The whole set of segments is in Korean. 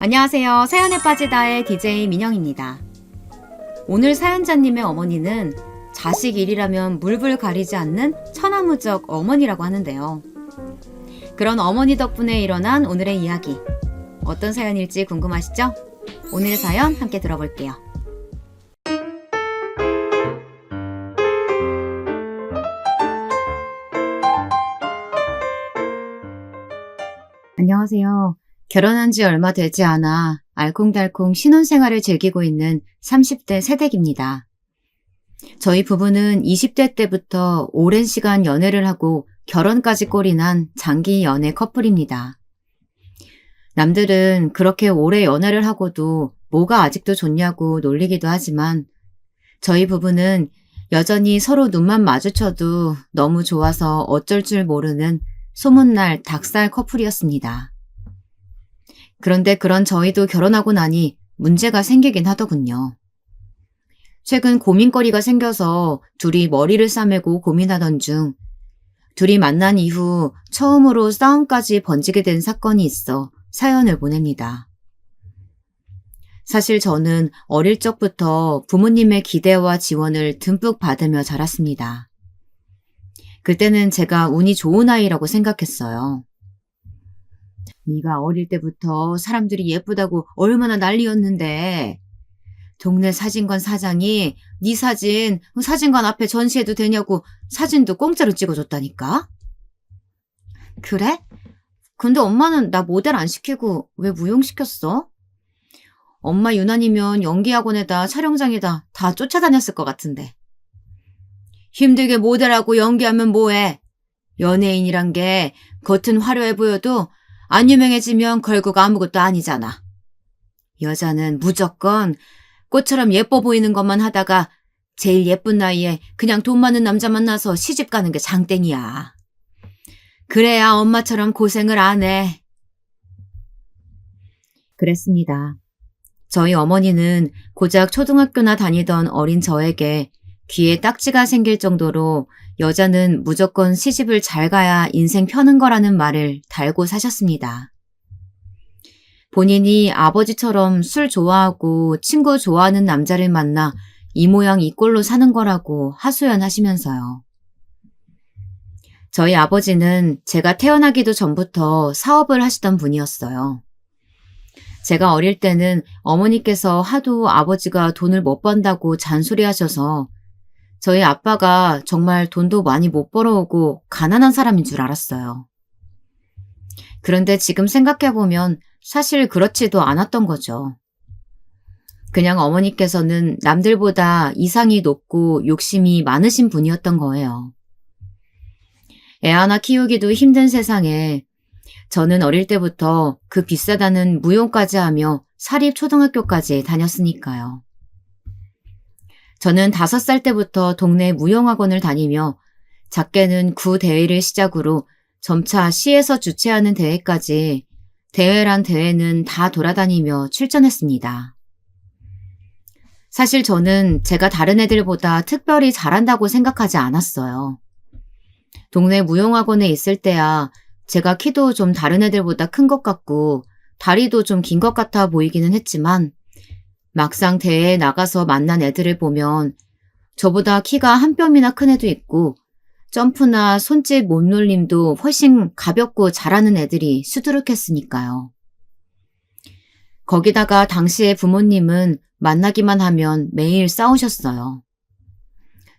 안녕하세요. 사연에 빠지다의 DJ 민영입니다. 오늘 사연자님의 어머니는 자식 일이라면 물불 가리지 않는 천하무적 어머니라고 하는데요. 그런 어머니 덕분에 일어난 오늘의 이야기. 어떤 사연일지 궁금하시죠? 오늘의 사연 함께 들어볼게요. 안녕하세요. 결혼한 지 얼마 되지 않아 알콩달콩 신혼생활을 즐기고 있는 30대 새댁입니다. 저희 부부는 20대 때부터 오랜 시간 연애를 하고 결혼까지 꼴이난 장기 연애 커플입니다. 남들은 그렇게 오래 연애를 하고도 뭐가 아직도 좋냐고 놀리기도 하지만 저희 부부는 여전히 서로 눈만 마주쳐도 너무 좋아서 어쩔 줄 모르는 소문날 닭살 커플이었습니다. 그런데 그런 저희도 결혼하고 나니 문제가 생기긴 하더군요. 최근 고민거리가 생겨서 둘이 머리를 싸매고 고민하던 중 둘이 만난 이후 처음으로 싸움까지 번지게 된 사건이 있어 사연을 보냅니다. 사실 저는 어릴 적부터 부모님의 기대와 지원을 듬뿍 받으며 자랐습니다. 그때는 제가 운이 좋은 아이라고 생각했어요. 네가 어릴 때부터 사람들이 예쁘다고 얼마나 난리였는데 동네 사진관 사장이 네 사진 사진관 앞에 전시해도 되냐고 사진도 공짜로 찍어줬다니까? 그래? 근데 엄마는 나 모델 안 시키고 왜 무용시켰어? 엄마 유난이면 연기학원에다 촬영장에다 다 쫓아다녔을 것 같은데. 힘들게 모델하고 연기하면 뭐해? 연예인이란 게 겉은 화려해 보여도 안 유명해지면 결국 아무것도 아니잖아. 여자는 무조건 꽃처럼 예뻐 보이는 것만 하다가 제일 예쁜 나이에 그냥 돈 많은 남자 만나서 시집 가는 게 장땡이야. 그래야 엄마처럼 고생을 안 해. 그랬습니다. 저희 어머니는 고작 초등학교나 다니던 어린 저에게 귀에 딱지가 생길 정도로 여자는 무조건 시집을 잘 가야 인생 펴는 거라는 말을 달고 사셨습니다. 본인이 아버지처럼 술 좋아하고 친구 좋아하는 남자를 만나 이 모양 이 꼴로 사는 거라고 하소연하시면서요. 저희 아버지는 제가 태어나기도 전부터 사업을 하시던 분이었어요. 제가 어릴 때는 어머니께서 하도 아버지가 돈을 못 번다고 잔소리하셔서 저희 아빠가 정말 돈도 많이 못 벌어오고 가난한 사람인 줄 알았어요. 그런데 지금 생각해보면 사실 그렇지도 않았던 거죠. 그냥 어머니께서는 남들보다 이상이 높고 욕심이 많으신 분이었던 거예요. 애 하나 키우기도 힘든 세상에 저는 어릴 때부터 그 비싸다는 무용까지 하며 사립초등학교까지 다녔으니까요. 저는 5살 때부터 동네 무용학원을 다니며 작게는 구 대회를 시작으로 점차 시에서 주최하는 대회까지 대회란 대회는 다 돌아다니며 출전했습니다. 사실 저는 제가 다른 애들보다 특별히 잘한다고 생각하지 않았어요. 동네 무용학원에 있을 때야 제가 키도 좀 다른 애들보다 큰 것 같고 다리도 좀 긴 것 같아 보이기는 했지만 막상 대회에 나가서 만난 애들을 보면 저보다 키가 한 뼘이나 큰 애도 있고 점프나 손짓 몸놀림도 훨씬 가볍고 잘하는 애들이 수두룩했으니까요. 거기다가 당시의 부모님은 만나기만 하면 매일 싸우셨어요.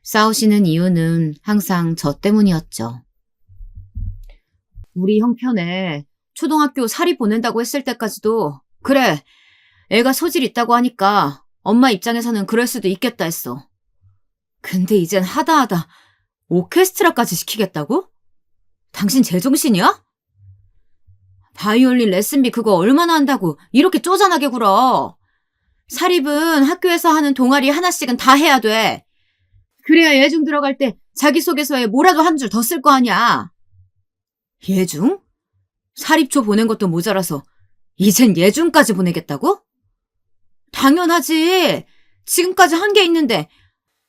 싸우시는 이유는 항상 저 때문이었죠. 우리 형편에 초등학교 사립 보낸다고 했을 때까지도 그래, 애가 소질 있다고 하니까 엄마 입장에서는 그럴 수도 있겠다 했어. 근데 이젠 하다 오케스트라까지 시키겠다고? 당신 제정신이야? 바이올린 레슨비 그거 얼마나 한다고 이렇게 쪼잔하게 굴어. 사립은 학교에서 하는 동아리 하나씩은 다 해야 돼. 그래야 예중 들어갈 때 자기소개서에 뭐라도 한 줄 더 쓸 거 아니야. 예중? 사립초 보낸 것도 모자라서 이젠 예중까지 보내겠다고? 당연하지. 지금까지 한 게 있는데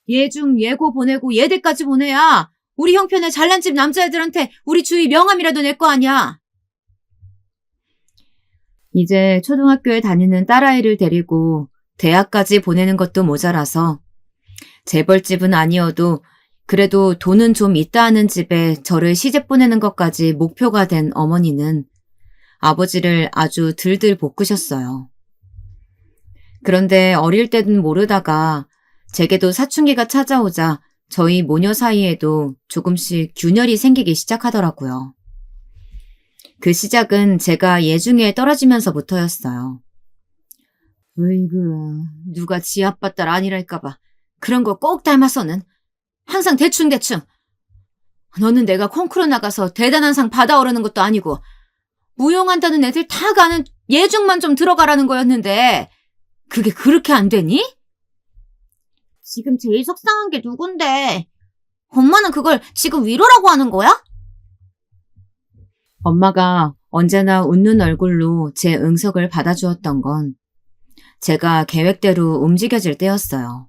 예중, 예고 보내고 예대까지 보내야 우리 형편의 잘난 집 남자애들한테 우리 주위 명함이라도 낼 거 아니야. 이제 초등학교에 다니는 딸아이를 데리고 대학까지 보내는 것도 모자라서 재벌집은 아니어도 그래도 돈은 좀 있다 하는 집에 저를 시집 보내는 것까지 목표가 된 어머니는 아버지를 아주 들들 볶으셨어요. 그런데 어릴 때는 모르다가 제게도 사춘기가 찾아오자 저희 모녀 사이에도 조금씩 균열이 생기기 시작하더라고요. 그 시작은 제가 예중에 떨어지면서부터였어요. 으이구, 누가 지 아빠 딸 아니랄까봐 그런 거 꼭 닮아서는 항상 대충대충. 너는 내가 콩쿠르 나가서 대단한 상 받아오르는 것도 아니고 무용한다는 애들 다 가는 예중만 좀 들어가라는 거였는데 그게 그렇게 안 되니? 지금 제일 속상한 게 누군데 엄마는 그걸 지금 위로라고 하는 거야? 엄마가 언제나 웃는 얼굴로 제 응석을 받아주었던 건 제가 계획대로 움직여질 때였어요.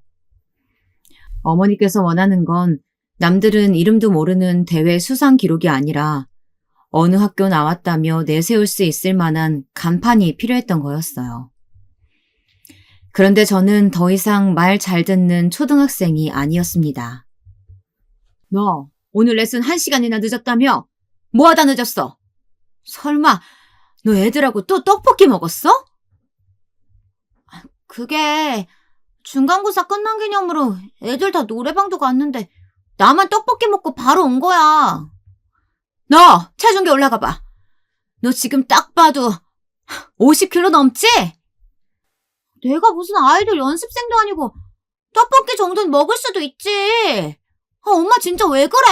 어머니께서 원하는 건 남들은 이름도 모르는 대회 수상 기록이 아니라 어느 학교 나왔다며 내세울 수 있을 만한 간판이 필요했던 거였어요. 그런데 저는 더 이상 말 잘 듣는 초등학생이 아니었습니다. 너 오늘 레슨 1시간이나 늦었다며? 뭐 하다 늦었어? 설마 너 애들하고 또 떡볶이 먹었어? 그게 중간고사 끝난 기념으로 애들 다 노래방도 갔는데 나만 떡볶이 먹고 바로 온 거야. 너 체중계 올라가 봐. 너 지금 딱 봐도 50kg 넘지? 내가 무슨 아이돌 연습생도 아니고 떡볶이 정도는 먹을 수도 있지. 엄마 진짜 왜 그래?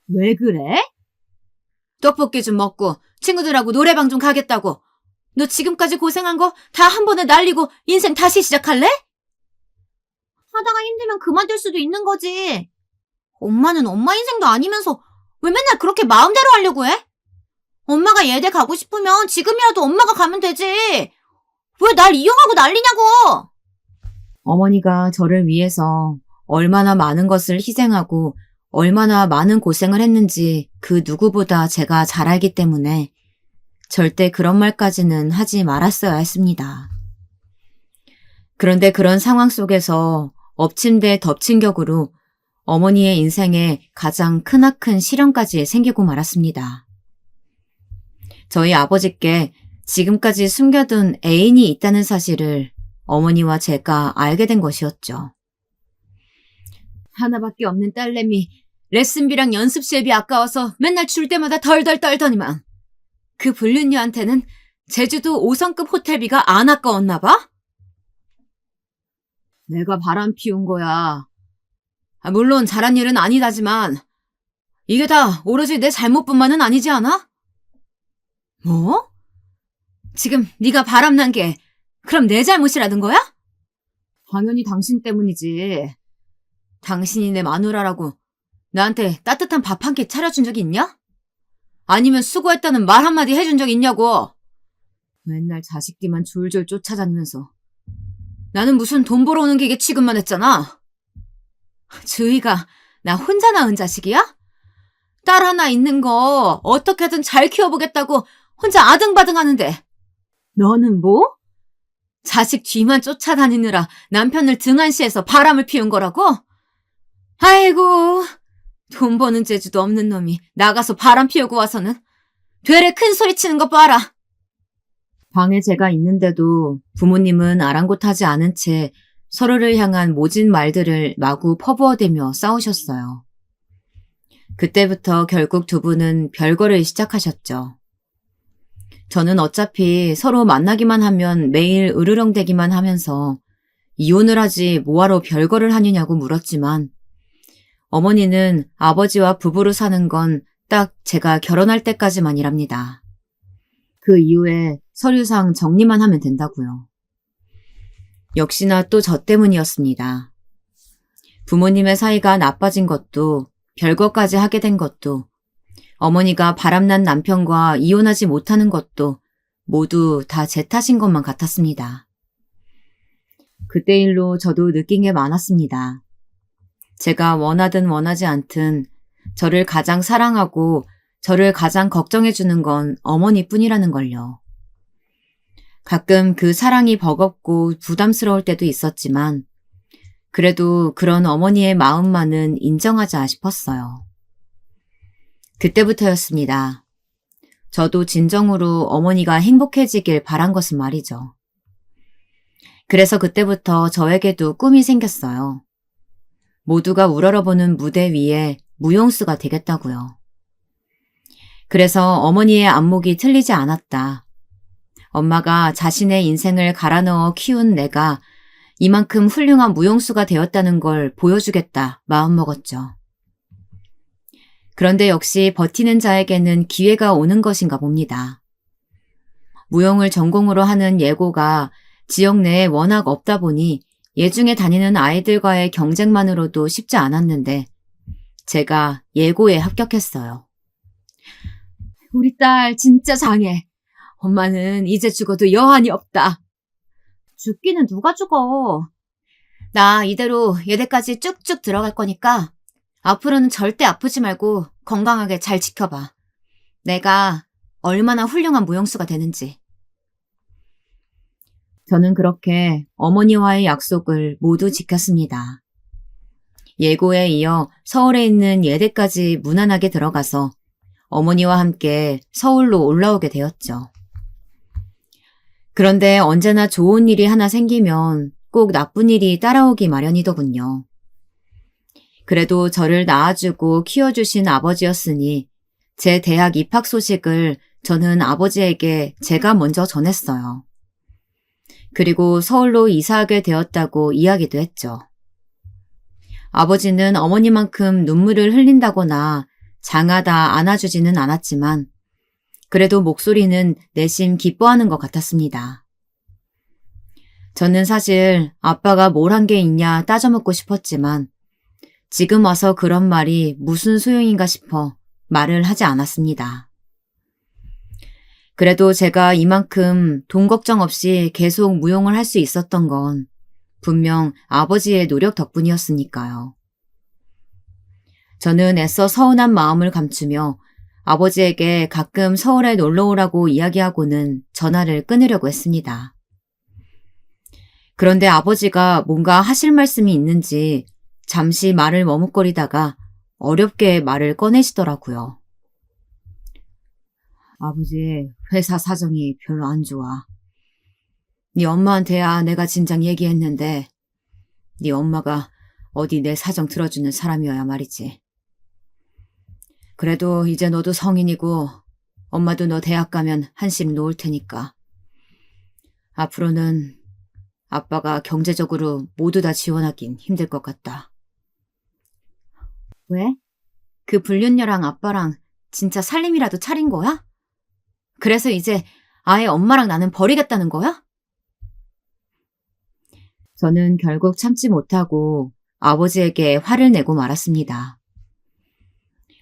왜 그래? 떡볶이 좀 먹고 친구들하고 노래방 좀 가겠다고. 너 지금까지 고생한 거 다 한 번에 날리고 인생 다시 시작할래? 하다가 힘들면 그만둘 수도 있는 거지. 엄마는 엄마 인생도 아니면서 왜 맨날 그렇게 마음대로 하려고 해? 엄마가 예대 가고 싶으면 지금이라도 엄마가 가면 되지. 왜 날 이용하고 난리냐고. 어머니가 저를 위해서 얼마나 많은 것을 희생하고 얼마나 많은 고생을 했는지 그 누구보다 제가 잘 알기 때문에 절대 그런 말까지는 하지 말았어야 했습니다. 그런데 그런 상황 속에서 엎친 데 덮친 격으로 어머니의 인생에 가장 크나큰 시련까지 생기고 말았습니다. 저희 아버지께 지금까지 숨겨둔 애인이 있다는 사실을 어머니와 제가 알게 된 것이었죠. 하나밖에 없는 딸내미 레슨비랑 연습실비 아까워서 맨날 줄 때마다 덜덜 떨더니만 그 불륜녀한테는 제주도 5성급 호텔비가 안 아까웠나 봐? 내가 바람 피운 거야. 물론 잘한 일은 아니다지만 이게 다 오로지 내 잘못뿐만은 아니지 않아? 뭐? 지금 네가 바람난 게 그럼 내 잘못이라는 거야? 당연히 당신 때문이지. 당신이 내 마누라라고 나한테 따뜻한 밥 한 끼 차려준 적이 있냐? 아니면 수고했다는 말 한마디 해준 적 있냐고. 맨날 자식 뒤만 졸졸 쫓아다니면서 나는 무슨 돈 벌어오는 기계 취급만 했잖아. 주희가 나 혼자 낳은 자식이야? 딸 하나 있는 거 어떻게든 잘 키워보겠다고 혼자 아등바등 하는데 너는 뭐? 자식 뒤만 쫓아다니느라 남편을 등한시해서 바람을 피운 거라고? 아이고, 돈 버는 재주도 없는 놈이 나가서 바람 피우고 와서는 되레 큰 소리 치는 거 봐라. 방에 제가 있는데도 부모님은 아랑곳하지 않은 채 서로를 향한 모진 말들을 마구 퍼부어대며 싸우셨어요. 그때부터 결국 두 분은 별거를 시작하셨죠. 저는 어차피 서로 만나기만 하면 매일 으르렁대기만 하면서 이혼을 하지 뭐하러 별거를 하느냐고 물었지만 어머니는 아버지와 부부로 사는 건 딱 제가 결혼할 때까지만이랍니다. 그 이후에 서류상 정리만 하면 된다고요. 역시나 또 저 때문이었습니다. 부모님의 사이가 나빠진 것도 별거까지 하게 된 것도 어머니가 바람난 남편과 이혼하지 못하는 것도 모두 다 제 탓인 것만 같았습니다. 그때 일로 저도 느낀 게 많았습니다. 제가 원하든 원하지 않든 저를 가장 사랑하고 저를 가장 걱정해주는 건 어머니뿐이라는 걸요. 가끔 그 사랑이 버겁고 부담스러울 때도 있었지만 그래도 그런 어머니의 마음만은 인정하자 싶었어요. 그때부터였습니다. 저도 진정으로 어머니가 행복해지길 바란 것은 말이죠. 그래서 그때부터 저에게도 꿈이 생겼어요. 모두가 우러러보는 무대 위에 무용수가 되겠다고요. 그래서 어머니의 안목이 틀리지 않았다. 엄마가 자신의 인생을 갈아 넣어 키운 내가 이만큼 훌륭한 무용수가 되었다는 걸 보여주겠다 마음먹었죠. 그런데 역시 버티는 자에게는 기회가 오는 것인가 봅니다. 무용을 전공으로 하는 예고가 지역 내에 워낙 없다 보니 예중에 다니는 아이들과의 경쟁만으로도 쉽지 않았는데 제가 예고에 합격했어요. 우리 딸 진짜 장해. 엄마는 이제 죽어도 여한이 없다. 죽기는 누가 죽어. 나 이대로 예대까지 쭉쭉 들어갈 거니까 앞으로는 절대 아프지 말고 건강하게 잘 지켜봐. 내가 얼마나 훌륭한 무용수가 되는지. 저는 그렇게 어머니와의 약속을 모두 지켰습니다. 예고에 이어 서울에 있는 예대까지 무난하게 들어가서 어머니와 함께 서울로 올라오게 되었죠. 그런데 언제나 좋은 일이 하나 생기면 꼭 나쁜 일이 따라오기 마련이더군요. 그래도 저를 낳아주고 키워주신 아버지였으니 제 대학 입학 소식을 저는 아버지에게 제가 먼저 전했어요. 그리고 서울로 이사하게 되었다고 이야기도 했죠. 아버지는 어머니만큼 눈물을 흘린다거나 장하다 안아주지는 않았지만 그래도 목소리는 내심 기뻐하는 것 같았습니다. 저는 사실 아빠가 뭘 한 게 있냐 따져묻고 싶었지만 지금 와서 그런 말이 무슨 소용인가 싶어 말을 하지 않았습니다. 그래도 제가 이만큼 돈 걱정 없이 계속 무용을 할 수 있었던 건 분명 아버지의 노력 덕분이었으니까요. 저는 애써 서운한 마음을 감추며 아버지에게 가끔 서울에 놀러 오라고 이야기하고는 전화를 끊으려고 했습니다. 그런데 아버지가 뭔가 하실 말씀이 있는지 잠시 말을 머뭇거리다가 어렵게 말을 꺼내시더라고요. 아버지, 회사 사정이 별로 안 좋아. 네 엄마한테야 내가 진작 얘기했는데 네 엄마가 어디 내 사정 들어주는 사람이어야 말이지. 그래도 이제 너도 성인이고 엄마도 너 대학 가면 한심 놓을 테니까 앞으로는 아빠가 경제적으로 모두 다 지원하긴 힘들 것 같다. 왜? 그 불륜녀랑 아빠랑 진짜 살림이라도 차린 거야? 그래서 이제 아예 엄마랑 나는 버리겠다는 거야? 저는 결국 참지 못하고 아버지에게 화를 내고 말았습니다.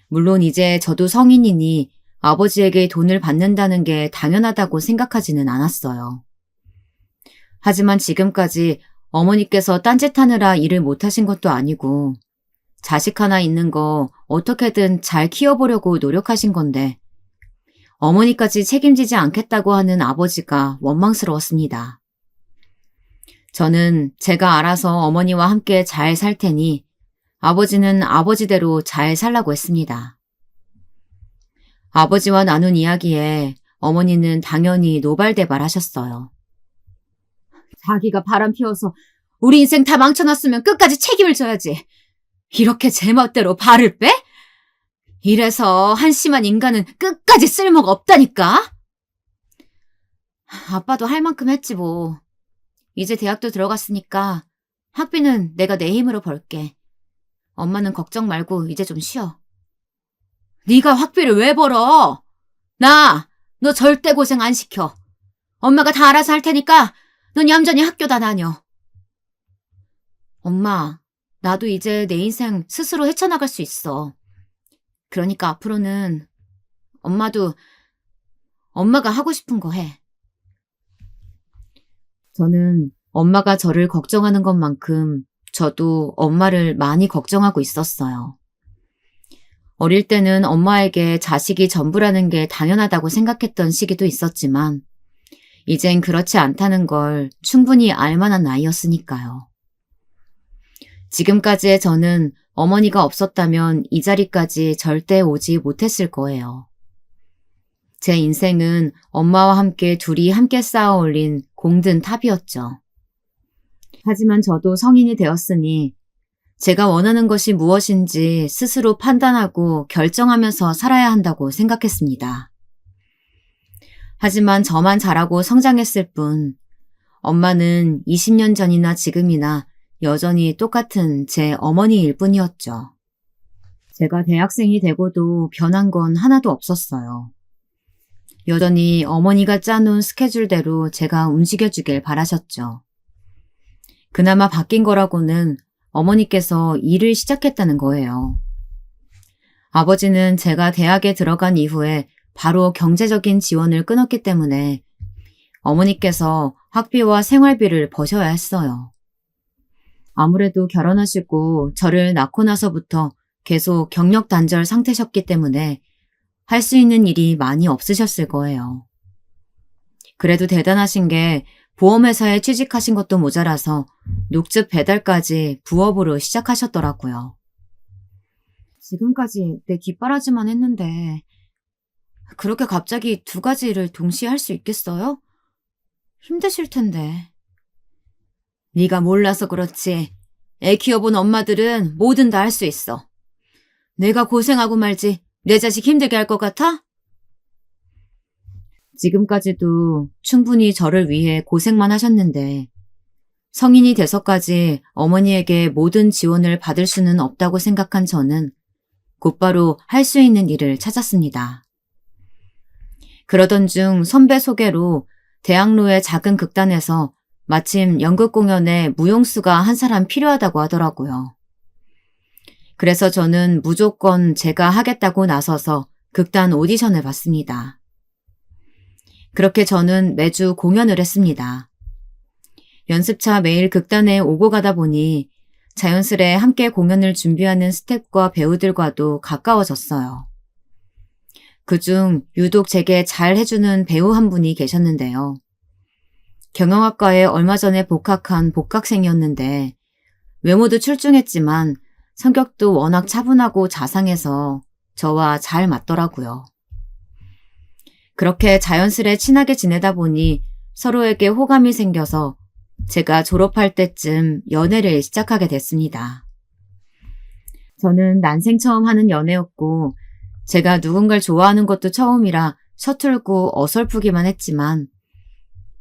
물론 이제 저도 성인이니 아버지에게 돈을 받는다는 게 당연하다고 생각하지는 않았어요. 하지만 지금까지 어머니께서 딴짓하느라 일을 못하신 것도 아니고 자식 하나 있는 거 어떻게든 잘 키워보려고 노력하신 건데 어머니까지 책임지지 않겠다고 하는 아버지가 원망스러웠습니다. 저는 제가 알아서 어머니와 함께 잘 살 테니 아버지는 아버지대로 잘 살라고 했습니다. 아버지와 나눈 이야기에 어머니는 당연히 노발대발하셨어요. 자기가 바람 피워서 우리 인생 다 망쳐놨으면 끝까지 책임을 져야지. 이렇게 제멋대로 발을 빼? 이래서 한심한 인간은 끝까지 쓸모가 없다니까? 아빠도 할 만큼 했지 뭐. 이제 대학도 들어갔으니까 학비는 내가 내 힘으로 벌게. 엄마는 걱정 말고 이제 좀 쉬어. 네가 학비를 왜 벌어? 너 절대 고생 안 시켜. 엄마가 다 알아서 할 테니까 넌 얌전히 학교 다 다녀. 엄마, 나도 이제 내 인생 스스로 헤쳐나갈 수 있어. 그러니까 앞으로는 엄마도 엄마가 하고 싶은 거 해. 저는 엄마가 저를 걱정하는 것만큼 저도 엄마를 많이 걱정하고 있었어요. 어릴 때는 엄마에게 자식이 전부라는 게 당연하다고 생각했던 시기도 있었지만 이젠 그렇지 않다는 걸 충분히 알 만한 나이였으니까요. 지금까지의 저는 어머니가 없었다면 이 자리까지 절대 오지 못했을 거예요. 제 인생은 엄마와 함께 둘이 함께 쌓아 올린 공든 탑이었죠. 하지만 저도 성인이 되었으니 제가 원하는 것이 무엇인지 스스로 판단하고 결정하면서 살아야 한다고 생각했습니다. 하지만 저만 자라고 성장했을 뿐 엄마는 20년 전이나 지금이나 여전히 똑같은 제 어머니일 뿐이었죠. 제가 대학생이 되고도 변한 건 하나도 없었어요. 여전히 어머니가 짜놓은 스케줄대로 제가 움직여주길 바라셨죠. 그나마 바뀐 거라고는 어머니께서 일을 시작했다는 거예요. 아버지는 제가 대학에 들어간 이후에 바로 경제적인 지원을 끊었기 때문에 어머니께서 학비와 생활비를 버셔야 했어요. 아무래도 결혼하시고 저를 낳고 나서부터 계속 경력 단절 상태셨기 때문에 할 수 있는 일이 많이 없으셨을 거예요. 그래도 대단하신 게 보험회사에 취직하신 것도 모자라서 녹즙 배달까지 부업으로 시작하셨더라고요. 지금까지 내 뒷바라지만 했는데 그렇게 갑자기 두 가지 일을 동시에 할 수 있겠어요? 힘드실 텐데. 네가 몰라서 그렇지. 애 키워본 엄마들은 뭐든 다 할 수 있어. 내가 고생하고 말지 내 자식 힘들게 할 것 같아? 지금까지도 충분히 저를 위해 고생만 하셨는데 성인이 돼서까지 어머니에게 모든 지원을 받을 수는 없다고 생각한 저는 곧바로 할 수 있는 일을 찾았습니다. 그러던 중 선배 소개로 대학로의 작은 극단에서 마침 연극 공연에 무용수가 한 사람 필요하다고 하더라고요. 그래서 저는 무조건 제가 하겠다고 나서서 극단 오디션을 봤습니다. 그렇게 저는 매주 공연을 했습니다. 연습차 매일 극단에 오고 가다 보니 자연스레 함께 공연을 준비하는 스태프과 배우들과도 가까워졌어요. 그중 유독 제게 잘 해주는 배우 한 분이 계셨는데요. 경영학과에 얼마 전에 복학한 복학생이었는데 외모도 출중했지만 성격도 워낙 차분하고 자상해서 저와 잘 맞더라고요. 그렇게 자연스레 친하게 지내다 보니 서로에게 호감이 생겨서 제가 졸업할 때쯤 연애를 시작하게 됐습니다. 저는 난생 처음 하는 연애였고 제가 누군가를 좋아하는 것도 처음이라 서툴고 어설프기만 했지만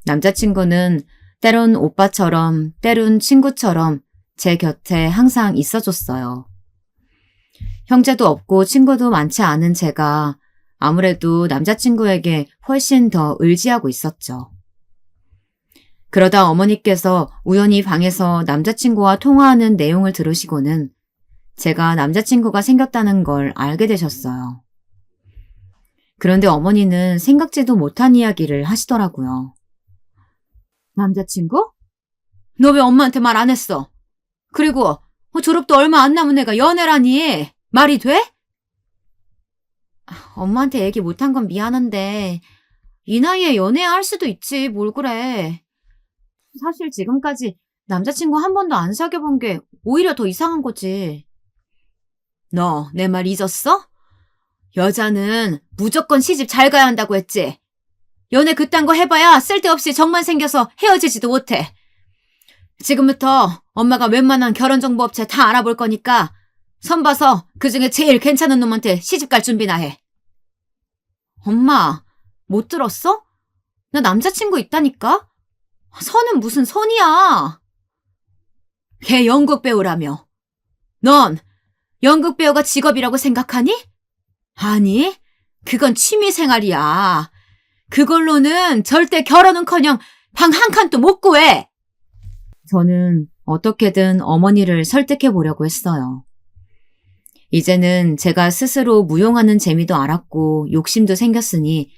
남자친구는 때론 오빠처럼 때론 친구처럼 제 곁에 항상 있어줬어요. 형제도 없고 친구도 많지 않은 제가 아무래도 남자친구에게 훨씬 더 의지하고 있었죠. 그러다 어머니께서 우연히 방에서 남자친구와 통화하는 내용을 들으시고는 제가 남자친구가 생겼다는 걸 알게 되셨어요. 그런데 어머니는 생각지도 못한 이야기를 하시더라고요. 남자친구? 너 왜 엄마한테 말 안 했어? 그리고 졸업도 얼마 안 남은 애가 연애라니 말이 돼? 엄마한테 얘기 못한 건 미안한데 이 나이에 연애야 할 수도 있지 뭘 그래. 사실 지금까지 남자친구 한 번도 안 사귀어본 게 오히려 더 이상한 거지. 너 내 말 잊었어? 여자는 무조건 시집 잘 가야 한다고 했지. 연애 그딴 거 해봐야 쓸데없이 정만 생겨서 헤어지지도 못해. 지금부터 엄마가 웬만한 결혼정보업체 다 알아볼 거니까 선봐서 그중에 제일 괜찮은 놈한테 시집갈 준비나 해. 엄마, 못 들었어? 나 남자친구 있다니까? 선은 무슨 선이야. 걔 연극 배우라며. 넌 연극 배우가 직업이라고 생각하니? 아니, 그건 취미생활이야. 그걸로는 절대 결혼은커녕 방 한 칸도 못 구해. 저는 어떻게든 어머니를 설득해 보려고 했어요. 이제는 제가 스스로 무용하는 재미도 알았고 욕심도 생겼으니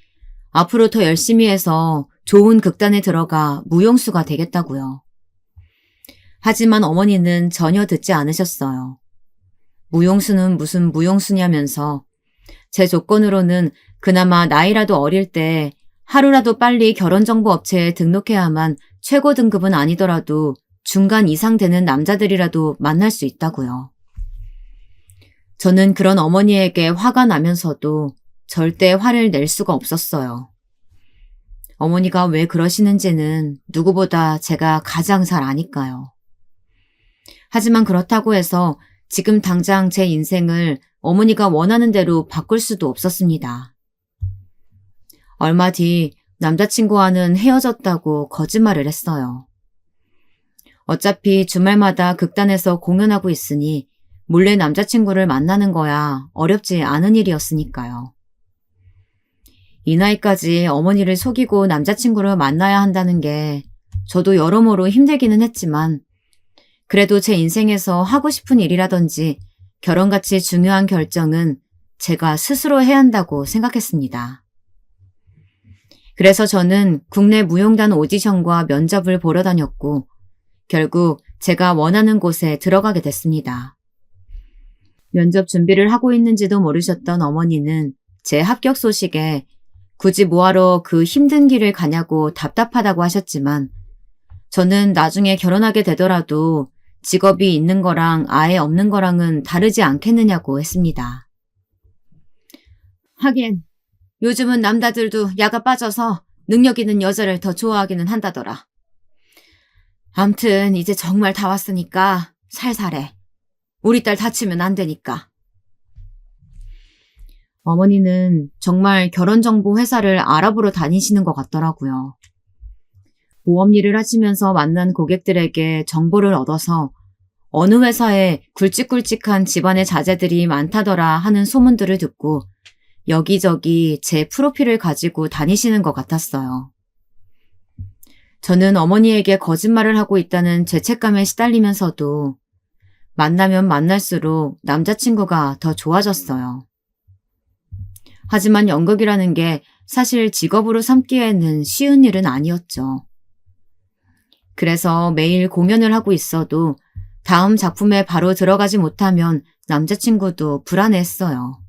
앞으로 더 열심히 해서 좋은 극단에 들어가 무용수가 되겠다고요. 하지만 어머니는 전혀 듣지 않으셨어요. 무용수는 무슨 무용수냐면서 제 조건으로는 그나마 나이라도 어릴 때 하루라도 빨리 결혼정보업체에 등록해야만 최고 등급은 아니더라도 중간 이상 되는 남자들이라도 만날 수 있다고요. 저는 그런 어머니에게 화가 나면서도 절대 화를 낼 수가 없었어요. 어머니가 왜 그러시는지는 누구보다 제가 가장 잘 아니까요. 하지만 그렇다고 해서 지금 당장 제 인생을 어머니가 원하는 대로 바꿀 수도 없었습니다. 얼마 뒤 남자친구와는 헤어졌다고 거짓말을 했어요. 어차피 주말마다 극단에서 공연하고 있으니 몰래 남자친구를 만나는 거야 어렵지 않은 일이었으니까요. 이 나이까지 어머니를 속이고 남자친구를 만나야 한다는 게 저도 여러모로 힘들기는 했지만 그래도 제 인생에서 하고 싶은 일이라든지 결혼같이 중요한 결정은 제가 스스로 해야 한다고 생각했습니다. 그래서 저는 국내 무용단 오디션과 면접을 보러 다녔고 결국 제가 원하는 곳에 들어가게 됐습니다. 면접 준비를 하고 있는지도 모르셨던 어머니는 제 합격 소식에 굳이 뭐하러 그 힘든 길을 가냐고 답답하다고 하셨지만 저는 나중에 결혼하게 되더라도 직업이 있는 거랑 아예 없는 거랑은 다르지 않겠느냐고 했습니다. 하긴 요즘은 남자들도 야가 빠져서 능력 있는 여자를 더 좋아하기는 한다더라. 암튼 이제 정말 다 왔으니까 살살해. 우리 딸 다치면 안 되니까. 어머니는 정말 결혼정보 회사를 알아보러 다니시는 것 같더라고요. 보험 일을 하시면서 만난 고객들에게 정보를 얻어서 어느 회사에 굵직굵직한 집안의 자제들이 많다더라 하는 소문들을 듣고 여기저기 제 프로필을 가지고 다니시는 것 같았어요. 저는 어머니에게 거짓말을 하고 있다는 죄책감에 시달리면서도 만나면 만날수록 남자친구가 더 좋아졌어요. 하지만 연극이라는 게 사실 직업으로 삼기에는 쉬운 일은 아니었죠. 그래서 매일 공연을 하고 있어도 다음 작품에 바로 들어가지 못하면 남자친구도 불안해했어요.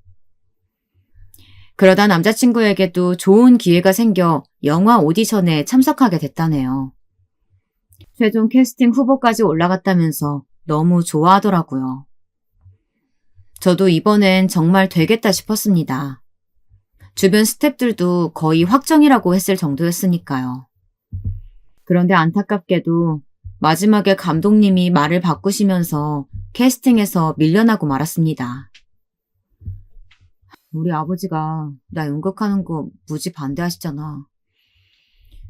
그러다 남자친구에게도 좋은 기회가 생겨 영화 오디션에 참석하게 됐다네요. 최종 캐스팅 후보까지 올라갔다면서 너무 좋아하더라고요. 저도 이번엔 정말 되겠다 싶었습니다. 주변 스태프들도 거의 확정이라고 했을 정도였으니까요. 그런데 안타깝게도 마지막에 감독님이 말을 바꾸시면서 캐스팅에서 밀려나고 말았습니다. 우리 아버지가 나 연극하는 거 무지 반대하시잖아.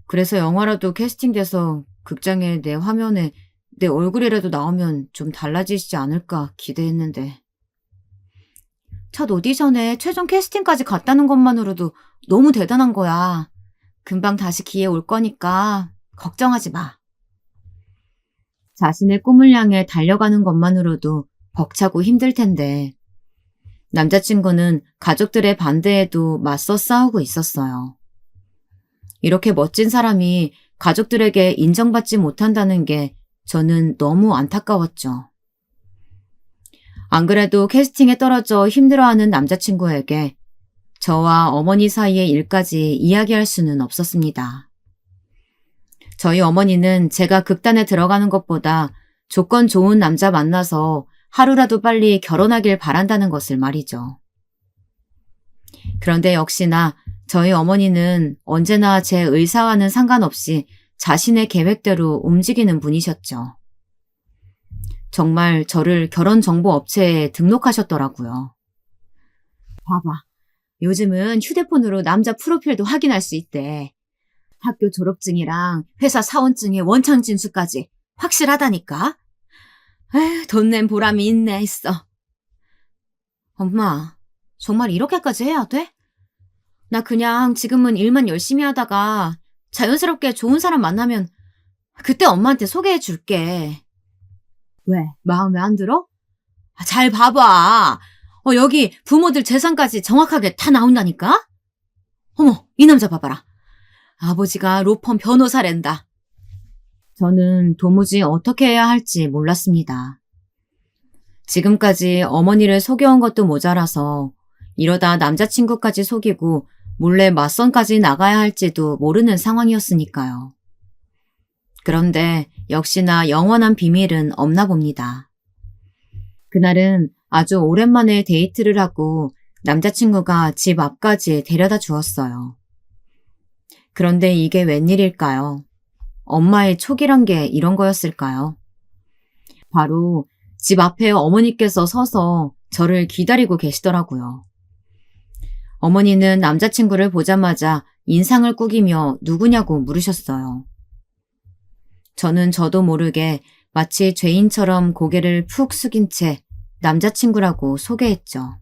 그래서 영화라도 캐스팅돼서 극장에 내 화면에 내 얼굴이라도 나오면 좀 달라지시지 않을까 기대했는데. 첫 오디션에 최종 캐스팅까지 갔다는 것만으로도 너무 대단한 거야. 금방 다시 기회 올 거니까 걱정하지 마. 자신의 꿈을 향해 달려가는 것만으로도 벅차고 힘들 텐데 남자친구는 가족들의 반대에도 맞서 싸우고 있었어요. 이렇게 멋진 사람이 가족들에게 인정받지 못한다는 게 저는 너무 안타까웠죠. 안 그래도 캐스팅에 떨어져 힘들어하는 남자친구에게 저와 어머니 사이의 일까지 이야기할 수는 없었습니다. 저희 어머니는 제가 극단에 들어가는 것보다 조건 좋은 남자 만나서 하루라도 빨리 결혼하길 바란다는 것을 말이죠. 그런데 역시나 저희 어머니는 언제나 제 의사와는 상관없이 자신의 계획대로 움직이는 분이셨죠. 정말 저를 결혼정보업체에 등록하셨더라고요. 봐봐. 요즘은 휴대폰으로 남자 프로필도 확인할 수 있대. 학교 졸업증이랑 회사 사원증의 원창 진수까지 확실하다니까. 에휴, 돈 낸 보람이 있네 있어. 엄마, 정말 이렇게까지 해야 돼? 나 그냥 지금은 일만 열심히 하다가 자연스럽게 좋은 사람 만나면 그때 엄마한테 소개해 줄게. 왜? 마음에 안 들어? 잘 봐봐. 여기 부모들 재산까지 정확하게 다 나온다니까? 어머, 이 남자 봐봐라. 아버지가 로펌 변호사랜다. 저는 도무지 어떻게 해야 할지 몰랐습니다. 지금까지 어머니를 속여온 것도 모자라서 이러다 남자친구까지 속이고 몰래 맞선까지 나가야 할지도 모르는 상황이었으니까요. 그런데 역시나 영원한 비밀은 없나 봅니다. 그날은 아주 오랜만에 데이트를 하고 남자친구가 집 앞까지 데려다 주었어요. 그런데 이게 웬일일까요? 엄마의 촉이란 게 이런 거였을까요? 바로 집 앞에 어머니께서 서서 저를 기다리고 계시더라고요. 어머니는 남자친구를 보자마자 인상을 꾸기며 누구냐고 물으셨어요. 저는 저도 모르게 마치 죄인처럼 고개를 푹 숙인 채 남자친구라고 소개했죠.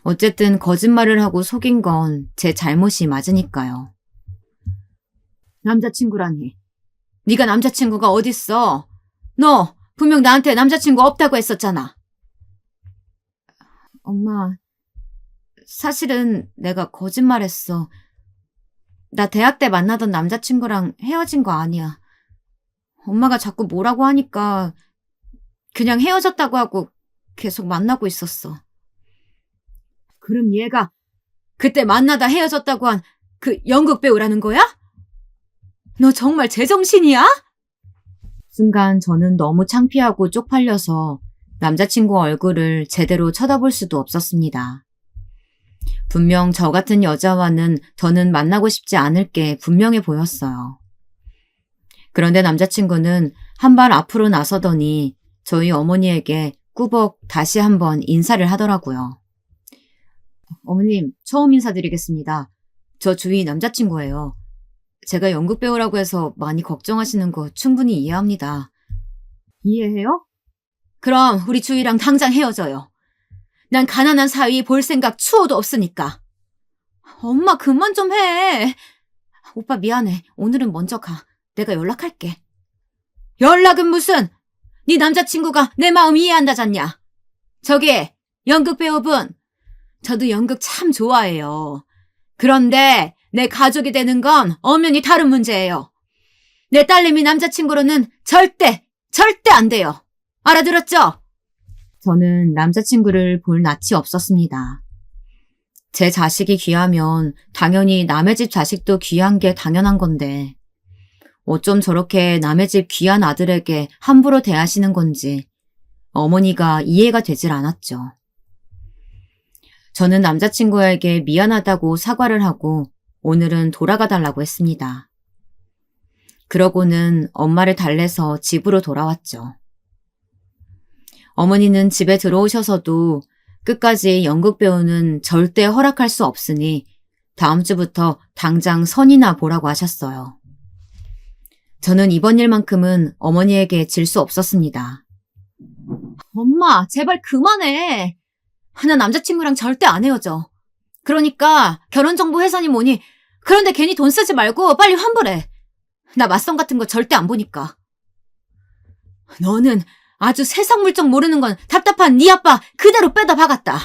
어쨌든 거짓말을 하고 속인 건 제 잘못이 맞으니까요. 남자친구라니. 네가 남자친구가 어딨어? 너 분명 나한테 남자친구 없다고 했었잖아. 엄마, 사실은 내가 거짓말했어. 나 대학 때 만나던 남자친구랑 헤어진 거 아니야. 엄마가 자꾸 뭐라고 하니까 그냥 헤어졌다고 하고 계속 만나고 있었어. 그럼 얘가 그때 만나다 헤어졌다고 한 그 연극 배우라는 거야? 너 정말 제정신이야? 순간 저는 너무 창피하고 쪽팔려서 남자친구 얼굴을 제대로 쳐다볼 수도 없었습니다. 분명 저 같은 여자와는 저는 만나고 싶지 않을 게 분명해 보였어요. 그런데 남자친구는 한 발 앞으로 나서더니 저희 어머니에게 꾸벅 다시 한번 인사를 하더라고요. 어머님, 처음 인사드리겠습니다. 저 주위 남자친구예요. 제가 연극 배우라고 해서 많이 걱정하시는 거 충분히 이해합니다. 이해해요? 그럼 우리 주희랑 당장 헤어져요. 난 가난한 사위 볼 생각 추호도 없으니까. 엄마 그만 좀 해. 오빠 미안해. 오늘은 먼저 가. 내가 연락할게. 연락은 무슨? 네 남자친구가 내 마음 이해한다잖냐. 저기 연극 배우분. 저도 연극 참 좋아해요. 그런데 내 가족이 되는 건 엄연히 다른 문제예요. 내 딸내미 남자친구로는 절대 안 돼요. 알아들었죠? 저는 남자친구를 볼 낯이 없었습니다. 제 자식이 귀하면 당연히 남의 집 자식도 귀한 게 당연한 건데 어쩜 저렇게 남의 집 귀한 아들에게 함부로 대하시는 건지 어머니가 이해가 되질 않았죠. 저는 남자친구에게 미안하다고 사과를 하고 오늘은 돌아가 달라고 했습니다. 그러고는 엄마를 달래서 집으로 돌아왔죠. 어머니는 집에 들어오셔서도 끝까지 연극 배우는 절대 허락할 수 없으니 다음 주부터 당장 선이나 보라고 하셨어요. 저는 이번 일만큼은 어머니에게 질 수 없었습니다. 엄마, 제발 그만해. 나 남자친구랑 절대 안 헤어져. 그러니까 결혼정보회사니 뭐니 그런데 괜히 돈 쓰지 말고 빨리 환불해. 나 맞선 같은 거 절대 안 보니까. 너는 아주 세상 물정 모르는 건 답답한 네 아빠 그대로 빼다 박았다.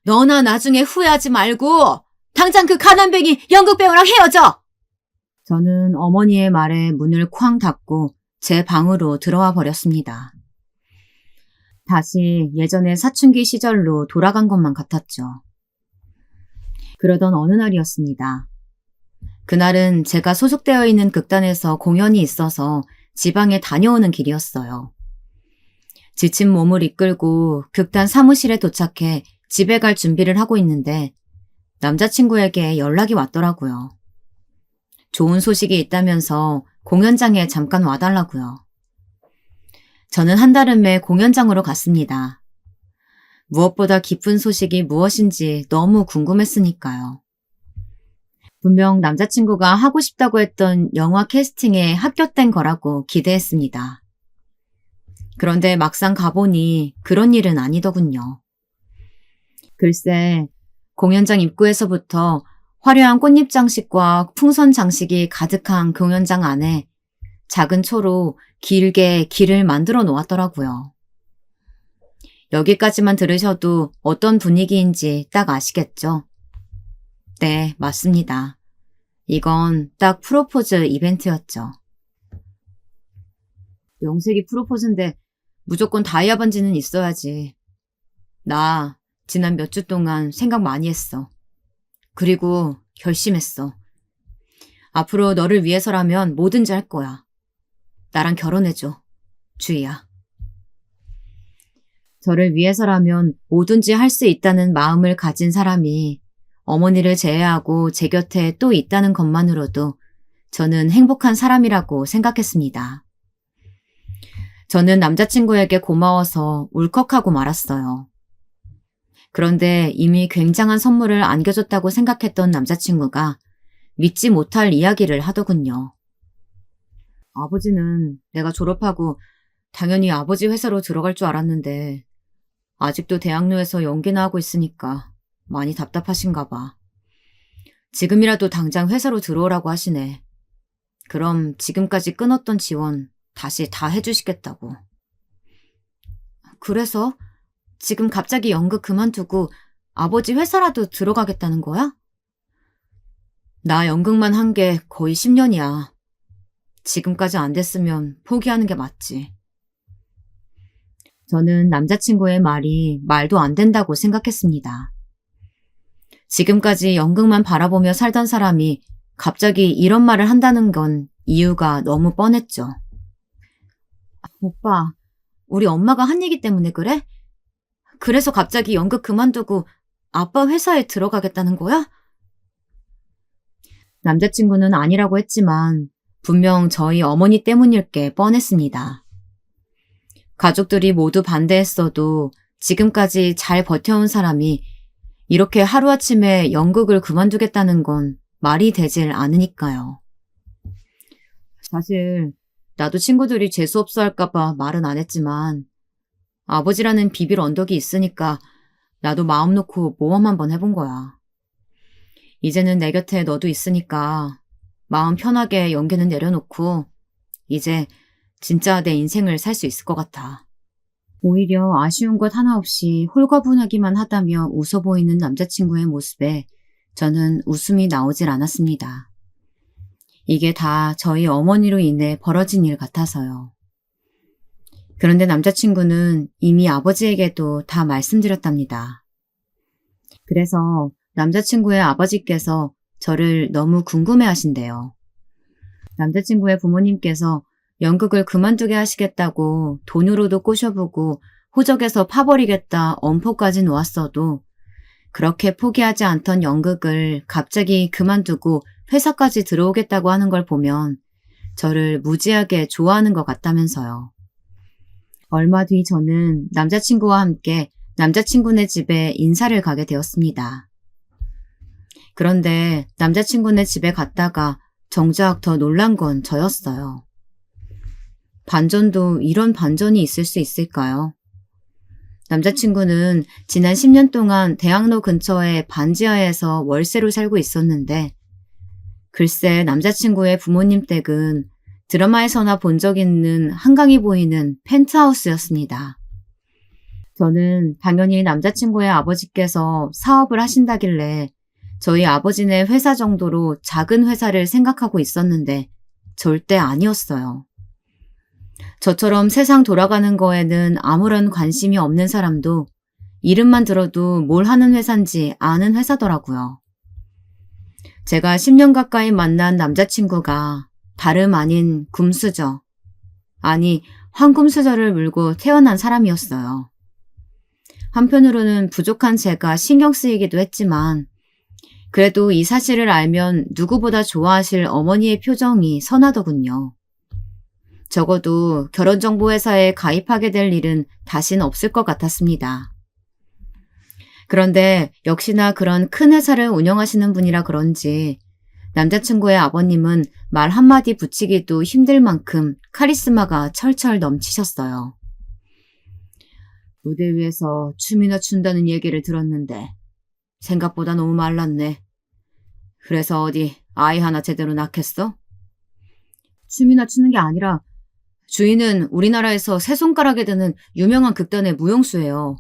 너나 나중에 후회하지 말고 당장 그 가난뱅이 연극 배우랑 헤어져. 저는 어머니의 말에 문을 쾅 닫고 제 방으로 들어와 버렸습니다. 다시 예전의 사춘기 시절로 돌아간 것만 같았죠. 그러던 어느 날이었습니다. 그날은 제가 소속되어 있는 극단에서 공연이 있어서 지방에 다녀오는 길이었어요. 지친 몸을 이끌고 극단 사무실에 도착해 집에 갈 준비를 하고 있는데 남자친구에게 연락이 왔더라고요. 좋은 소식이 있다면서 공연장에 잠깐 와달라고요. 저는 한달음에 공연장으로 갔습니다. 무엇보다 기쁜 소식이 무엇인지 너무 궁금했으니까요. 분명 남자친구가 하고 싶다고 했던 영화 캐스팅에 합격된 거라고 기대했습니다. 그런데 막상 가보니 그런 일은 아니더군요. 글쎄, 공연장 입구에서부터 화려한 꽃잎 장식과 풍선 장식이 가득한 공연장 안에 작은 초로 길게 길을 만들어 놓았더라고요. 여기까지만 들으셔도 어떤 분위기인지 딱 아시겠죠? 네, 맞습니다. 이건 딱 프로포즈 이벤트였죠. 명색이 프로포즈인데 무조건 다이아 반지는 있어야지. 나 지난 몇 주 동안 생각 많이 했어. 그리고 결심했어. 앞으로 너를 위해서라면 뭐든지 할 거야. 나랑 결혼해줘, 주희야. 저를 위해서라면 뭐든지 할 수 있다는 마음을 가진 사람이 어머니를 제외하고 제 곁에 또 있다는 것만으로도 저는 행복한 사람이라고 생각했습니다. 저는 남자친구에게 고마워서 울컥하고 말았어요. 그런데 이미 굉장한 선물을 안겨줬다고 생각했던 남자친구가 믿지 못할 이야기를 하더군요. 아버지는 내가 졸업하고 당연히 아버지 회사로 들어갈 줄 알았는데 아직도 대학로에서 연기나 하고 있으니까 많이 답답하신가 봐. 지금이라도 당장 회사로 들어오라고 하시네. 그럼 지금까지 끊었던 지원 다시 다 해주시겠다고. 그래서 지금 갑자기 연극 그만두고 아버지 회사라도 들어가겠다는 거야? 나 연극만 한 게 거의 10년이야. 지금까지 안 됐으면 포기하는 게 맞지. 저는 남자친구의 말이 말도 안 된다고 생각했습니다. 지금까지 연극만 바라보며 살던 사람이 갑자기 이런 말을 한다는 건 이유가 너무 뻔했죠. 오빠, 우리 엄마가 한 얘기 때문에 그래? 그래서 갑자기 연극 그만두고 아빠 회사에 들어가겠다는 거야? 남자친구는 아니라고 했지만 분명 저희 어머니 때문일 게 뻔했습니다. 가족들이 모두 반대했어도 지금까지 잘 버텨온 사람이 이렇게 하루아침에 연극을 그만두겠다는 건 말이 되질 않으니까요. 사실 나도 친구들이 재수없어 할까봐 말은 안 했지만 아버지라는 비빌 언덕이 있으니까 나도 마음 놓고 모험 한번 해본 거야. 이제는 내 곁에 너도 있으니까 마음 편하게 연기는 내려놓고 이제 진짜 내 인생을 살 수 있을 것 같아. 오히려 아쉬운 것 하나 없이 홀가분하기만 하다며 웃어 보이는 남자친구의 모습에 저는 웃음이 나오질 않았습니다. 이게 다 저희 어머니로 인해 벌어진 일 같아서요. 그런데 남자친구는 이미 아버지에게도 다 말씀드렸답니다. 그래서 남자친구의 아버지께서 저를 너무 궁금해 하신대요. 남자친구의 부모님께서 연극을 그만두게 하시겠다고 돈으로도 꼬셔보고 호적에서 파버리겠다 엄포까지 놓았어도 그렇게 포기하지 않던 연극을 갑자기 그만두고 회사까지 들어오겠다고 하는 걸 보면 저를 무지하게 좋아하는 것 같다면서요. 얼마 뒤 저는 남자친구와 함께 남자친구네 집에 인사를 가게 되었습니다. 그런데 남자친구네 집에 갔다가 정작 더 놀란 건 저였어요. 반전도 이런 반전이 있을 수 있을까요? 남자친구는 지난 10년 동안 대학로 근처의 반지하에서 월세로 살고 있었는데 글쎄 남자친구의 부모님 댁은 드라마에서나 본 적 있는 한강이 보이는 펜트하우스였습니다. 저는 당연히 남자친구의 아버지께서 사업을 하신다길래 저희 아버지네 회사 정도로 작은 회사를 생각하고 있었는데 절대 아니었어요. 저처럼 세상 돌아가는 거에는 아무런 관심이 없는 사람도 이름만 들어도 뭘 하는 회사인지 아는 회사더라고요. 제가 10년 가까이 만난 남자친구가 다름 아닌 금수저, 아니 황금수저를 물고 태어난 사람이었어요. 한편으로는 부족한 제가 신경 쓰이기도 했지만 그래도 이 사실을 알면 누구보다 좋아하실 어머니의 표정이 선하더군요. 적어도 결혼정보회사에 가입하게 될 일은 다신 없을 것 같았습니다. 그런데 역시나 그런 큰 회사를 운영하시는 분이라 그런지 남자친구의 아버님은 말 한마디 붙이기도 힘들 만큼 카리스마가 철철 넘치셨어요. 무대 위에서 춤이나 춘다는 얘기를 들었는데 생각보다 너무 말랐네. 그래서 어디 아이 하나 제대로 낳겠어? 춤이나 추는 게 아니라 주인은 우리나라에서 세 손가락에 드는 유명한 극단의 무용수예요.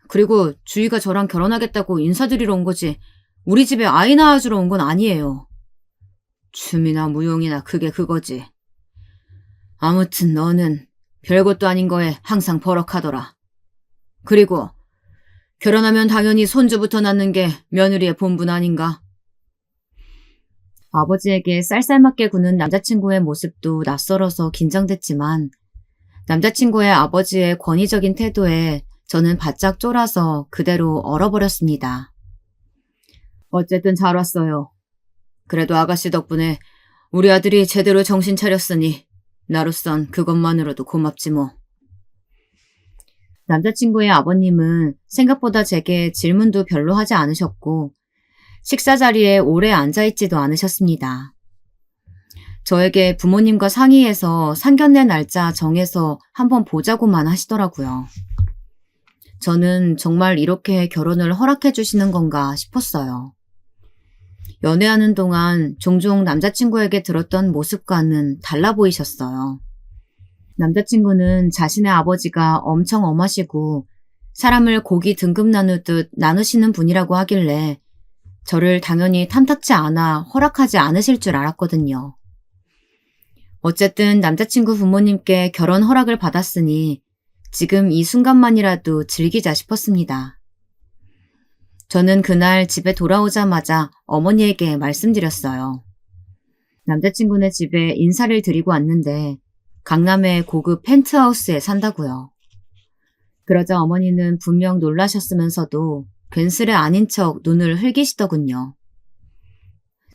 그리고 주희가 저랑 결혼하겠다고 인사드리러 온 거지 우리 집에 아이 낳아주러 온 건 아니에요. 춤이나 무용이나 그게 그거지. 아무튼 너는 별것도 아닌 거에 항상 버럭하더라. 그리고 결혼하면 당연히 손주부터 낳는 게 며느리의 본분 아닌가? 아버지에게 쌀쌀맞게 구는 남자친구의 모습도 낯설어서 긴장됐지만 남자친구의 아버지의 권위적인 태도에 저는 바짝 쫄아서 그대로 얼어버렸습니다. 어쨌든 잘 왔어요. 그래도 아가씨 덕분에 우리 아들이 제대로 정신 차렸으니 나로선 그것만으로도 고맙지 뭐. 남자친구의 아버님은 생각보다 제게 질문도 별로 하지 않으셨고 식사 자리에 오래 앉아있지도 않으셨습니다. 저에게 부모님과 상의해서 상견례 날짜 정해서 한번 보자고만 하시더라고요. 저는 정말 이렇게 결혼을 허락해 주시는 건가 싶었어요. 연애하는 동안 종종 남자친구에게 들었던 모습과는 달라 보이셨어요. 남자친구는 자신의 아버지가 엄청 엄하시고 사람을 고기 등급 나누듯 나누시는 분이라고 하길래 저를 당연히 탐탁치 않아 허락하지 않으실 줄 알았거든요. 어쨌든 남자친구 부모님께 결혼 허락을 받았으니 지금 이 순간만이라도 즐기자 싶었습니다. 저는 그날 집에 돌아오자마자 어머니에게 말씀드렸어요. 남자친구네 집에 인사를 드리고 왔는데 강남의 고급 펜트하우스에 산다고요. 그러자 어머니는 분명 놀라셨으면서도 괜스레 아닌 척 눈을 흘기시더군요.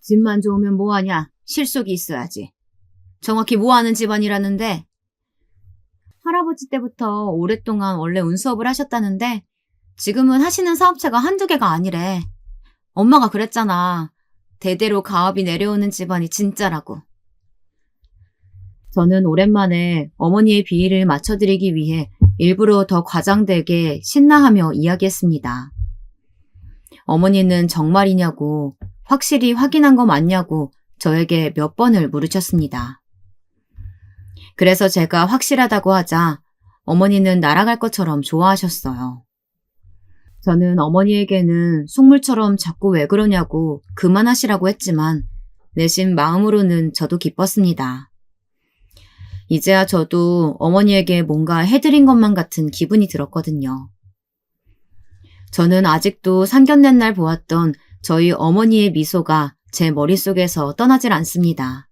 집만 좋으면 뭐하냐? 실속이 있어야지. 정확히 뭐하는 집안이라는데? 할아버지 때부터 오랫동안 원래 운수업을 하셨다는데 지금은 하시는 사업체가 한두 개가 아니래. 엄마가 그랬잖아. 대대로 가업이 내려오는 집안이 진짜라고. 저는 오랜만에 어머니의 비위를 맞춰드리기 위해 일부러 더 과장되게 신나하며 이야기했습니다. 어머니는 정말이냐고, 확실히 확인한 거 맞냐고 저에게 몇 번을 물으셨습니다. 그래서 제가 확실하다고 하자 어머니는 날아갈 것처럼 좋아하셨어요. 저는 어머니에게는 속물처럼 자꾸 왜 그러냐고 그만하시라고 했지만 내심 마음으로는 저도 기뻤습니다. 이제야 저도 어머니에게 뭔가 해드린 것만 같은 기분이 들었거든요. 저는 아직도 상견례 날 보았던 저희 어머니의 미소가 제 머릿속에서 떠나질 않습니다.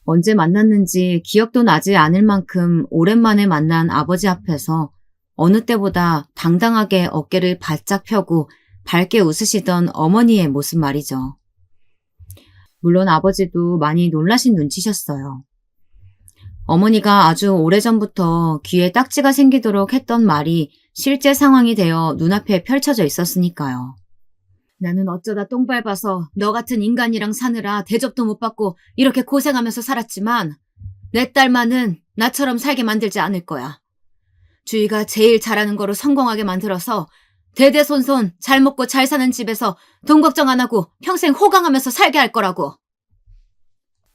언제 만났는지 기억도 나지 않을 만큼 오랜만에 만난 아버지 앞에서 어느 때보다 당당하게 어깨를 바짝 펴고 밝게 웃으시던 어머니의 모습 말이죠. 물론 아버지도 많이 놀라신 눈치셨어요. 어머니가 아주 오래전부터 귀에 딱지가 생기도록 했던 말이 실제 상황이 되어 눈앞에 펼쳐져 있었으니까요. 나는 어쩌다 똥 밟아서 너 같은 인간이랑 사느라 대접도 못 받고 이렇게 고생하면서 살았지만 내 딸만은 나처럼 살게 만들지 않을 거야. 주희가 제일 잘하는 거로 성공하게 만들어서 대대손손 잘 먹고 잘 사는 집에서 돈 걱정 안 하고 평생 호강하면서 살게 할 거라고.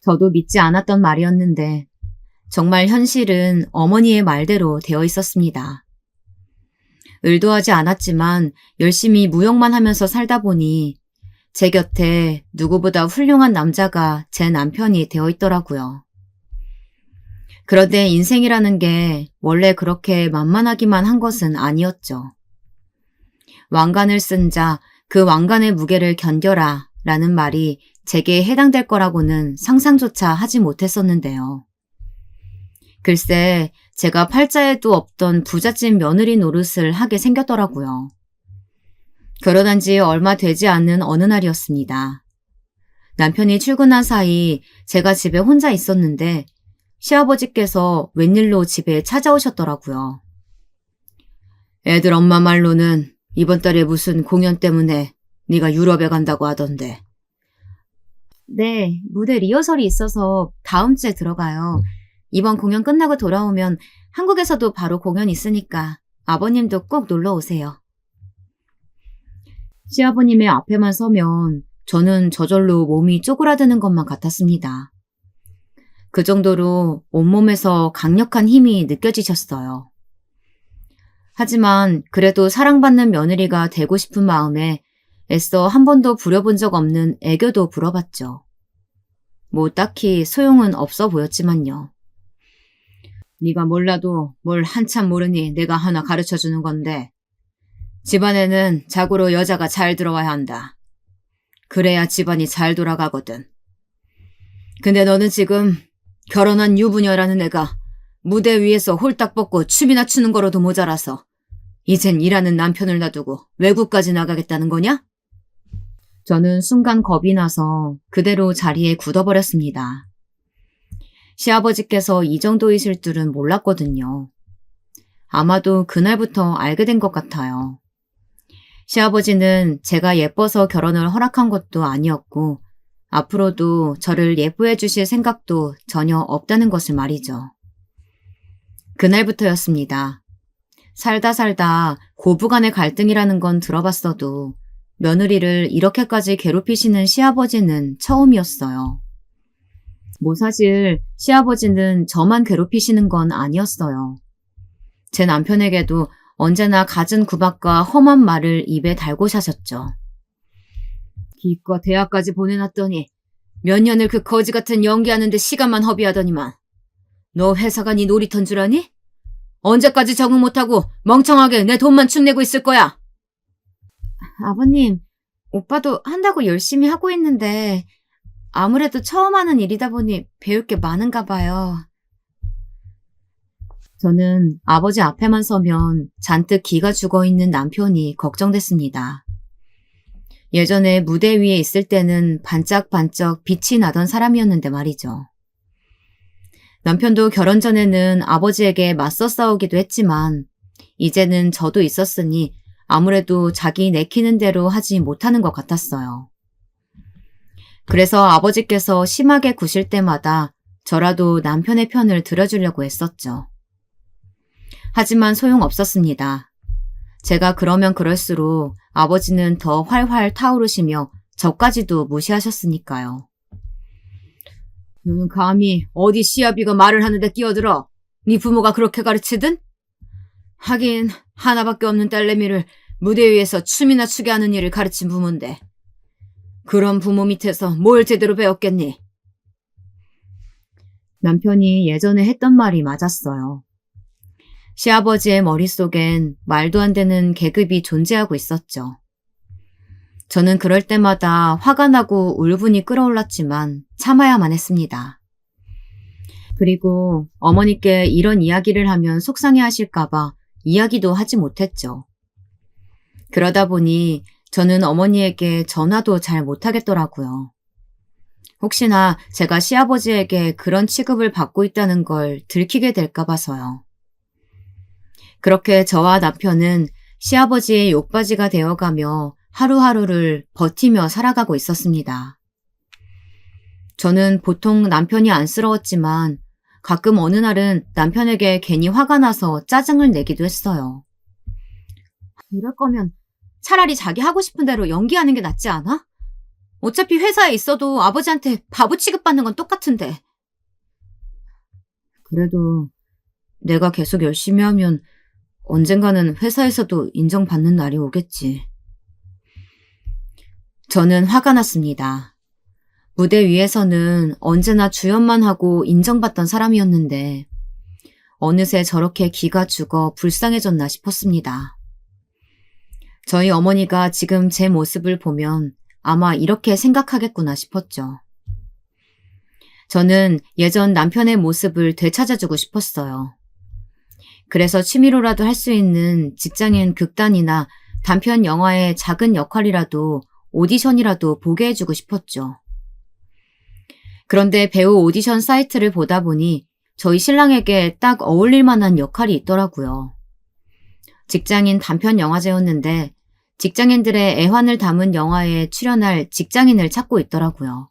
저도 믿지 않았던 말이었는데 정말 현실은 어머니의 말대로 되어 있었습니다. 의도하지 않았지만 열심히 무역만 하면서 살다 보니 제 곁에 누구보다 훌륭한 남자가 제 남편이 되어 있더라고요. 그런데 인생이라는 게 원래 그렇게 만만하기만 한 것은 아니었죠. 왕관을 쓴 자, 그 왕관의 무게를 견뎌라 라는 말이 제게 해당될 거라고는 상상조차 하지 못했었는데요. 글쎄, 제가 팔자에도 없던 부잣집 며느리 노릇을 하게 생겼더라고요. 결혼한 지 얼마 되지 않는 어느 날이었습니다. 남편이 출근한 사이 제가 집에 혼자 있었는데 시아버지께서 웬일로 집에 찾아오셨더라고요. 애들 엄마 말로는 이번 달에 무슨 공연 때문에 네가 유럽에 간다고 하던데. 네, 무대 리허설이 있어서 다음 주에 들어가요. 이번 공연 끝나고 돌아오면 한국에서도 바로 공연 있으니까 아버님도 꼭 놀러 오세요. 시아버님의 앞에만 서면 저는 저절로 몸이 쪼그라드는 것만 같았습니다. 그 정도로 온몸에서 강력한 힘이 느껴지셨어요. 하지만 그래도 사랑받는 며느리가 되고 싶은 마음에 애써 한 번도 부려본 적 없는 애교도 부려봤죠. 뭐 딱히 소용은 없어 보였지만요. 네가 몰라도 뭘 한참 모르니 내가 하나 가르쳐주는 건데 집안에는 자고로 여자가 잘 들어와야 한다. 그래야 집안이 잘 돌아가거든. 근데 너는 지금 결혼한 유부녀라는 애가 무대 위에서 홀딱 벗고 춤이나 추는 거로도 모자라서 이젠 일하는 남편을 놔두고 외국까지 나가겠다는 거냐? 저는 순간 겁이 나서 그대로 자리에 굳어버렸습니다. 시아버지께서 이 정도이실 줄은 몰랐거든요. 아마도 그날부터 알게 된 것 같아요. 시아버지는 제가 예뻐서 결혼을 허락한 것도 아니었고 앞으로도 저를 예뻐해 주실 생각도 전혀 없다는 것을 말이죠. 그날부터였습니다. 살다 고부간의 갈등이라는 건 들어봤어도 며느리를 이렇게까지 괴롭히시는 시아버지는 처음이었어요. 사실 시아버지는 저만 괴롭히시는 건 아니었어요. 제 남편에게도 언제나 갖은 구박과 험한 말을 입에 달고 사셨죠. 기껏 대학까지 보내놨더니 몇 년을 그 거지 같은 연기하는데 시간만 허비하더니만. 너 회사가 네 놀이터인 줄 아니? 언제까지 적응 못하고 멍청하게 내 돈만 축내고 있을 거야? 아버님, 오빠도 한다고 열심히 하고 있는데 아무래도 처음 하는 일이다 보니 배울 게 많은가 봐요. 저는 아버지 앞에만 서면 잔뜩 기가 죽어있는 남편이 걱정됐습니다. 예전에 무대 위에 있을 때는 반짝반짝 빛이 나던 사람이었는데 말이죠. 남편도 결혼 전에는 아버지에게 맞서 싸우기도 했지만 이제는 저도 있었으니 아무래도 자기 내키는 대로 하지 못하는 것 같았어요. 그래서 아버지께서 심하게 구실 때마다 저라도 남편의 편을 들어주려고 했었죠. 하지만 소용없었습니다. 제가 그러면 그럴수록 아버지는 더 활활 타오르시며 저까지도 무시하셨으니까요. 너는 감히 어디 시아비가 말을 하는데 끼어들어? 네 부모가 그렇게 가르치든? 하긴 하나밖에 없는 딸내미를 무대 위에서 춤이나 추게 하는 일을 가르친 부모인데 그런 부모 밑에서 뭘 제대로 배웠겠니? 남편이 예전에 했던 말이 맞았어요. 시아버지의 머릿속엔 말도 안 되는 계급이 존재하고 있었죠. 저는 그럴 때마다 화가 나고 울분이 끓어올랐지만 참아야만 했습니다. 그리고 어머니께 이런 이야기를 하면 속상해 하실까봐 이야기도 하지 못했죠. 그러다 보니 저는 어머니에게 전화도 잘 못하겠더라고요. 혹시나 제가 시아버지에게 그런 취급을 받고 있다는 걸 들키게 될까 봐서요. 그렇게 저와 남편은 시아버지의 욕바지가 되어가며 하루하루를 버티며 살아가고 있었습니다. 저는 보통 남편이 안쓰러웠지만 가끔 어느 날은 남편에게 괜히 화가 나서 짜증을 내기도 했어요. 이럴 거면 차라리 자기 하고 싶은 대로 연기하는 게 낫지 않아? 어차피 회사에 있어도 아버지한테 바보 취급받는 건 똑같은데. 그래도 내가 계속 열심히 하면 언젠가는 회사에서도 인정받는 날이 오겠지. 저는 화가 났습니다. 무대 위에서는 언제나 주연만 하고 인정받던 사람이었는데 어느새 저렇게 기가 죽어 불쌍해졌나 싶었습니다. 저희 어머니가 지금 제 모습을 보면 아마 이렇게 생각하겠구나 싶었죠. 저는 예전 남편의 모습을 되찾아주고 싶었어요. 그래서 취미로라도 할 수 있는 직장인 극단이나 단편 영화의 작은 역할이라도 오디션이라도 보게 해주고 싶었죠. 그런데 배우 오디션 사이트를 보다 보니 저희 신랑에게 딱 어울릴 만한 역할이 있더라고요. 직장인 단편 영화제였는데 직장인들의 애환을 담은 영화에 출연할 직장인을 찾고 있더라고요.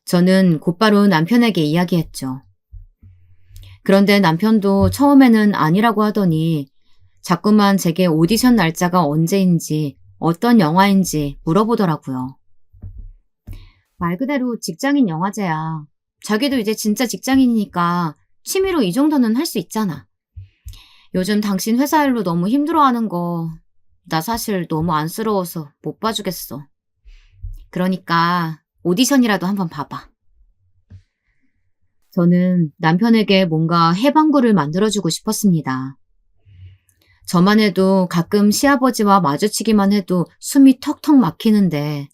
저는 곧바로 남편에게 이야기했죠. 그런데 남편도 처음에는 아니라고 하더니 자꾸만 제게 오디션 날짜가 언제인지 어떤 영화인지 물어보더라고요. 말 그대로 직장인 영화제야. 자기도 이제 진짜 직장인이니까 취미로 이 정도는 할 수 있잖아. 요즘 당신 회사 일로 너무 힘들어하는 거 나 사실 너무 안쓰러워서 못 봐주겠어. 그러니까 오디션이라도 한번 봐봐. 저는 남편에게 뭔가 해방구를 만들어주고 싶었습니다. 저만 해도 가끔 시아버지와 마주치기만 해도 숨이 턱턱 막히는데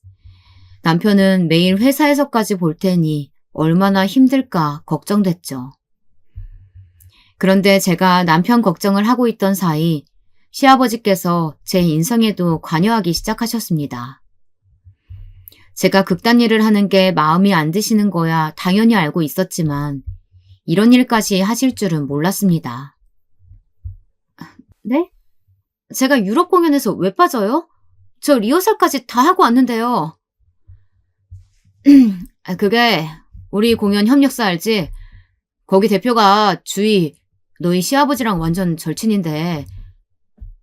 남편은 매일 회사에서까지 볼 테니 얼마나 힘들까 걱정됐죠. 그런데 제가 남편 걱정을 하고 있던 사이 시아버지께서 제 인생에도 관여하기 시작하셨습니다. 제가 극단 일을 하는 게 마음이 안 드시는 거야 당연히 알고 있었지만 이런 일까지 하실 줄은 몰랐습니다. 네? 제가 유럽 공연에서 왜 빠져요? 저 리허설까지 다 하고 왔는데요. 그게 우리 공연 협력사 알지? 거기 대표가 주희, 너희 시아버지랑 완전 절친인데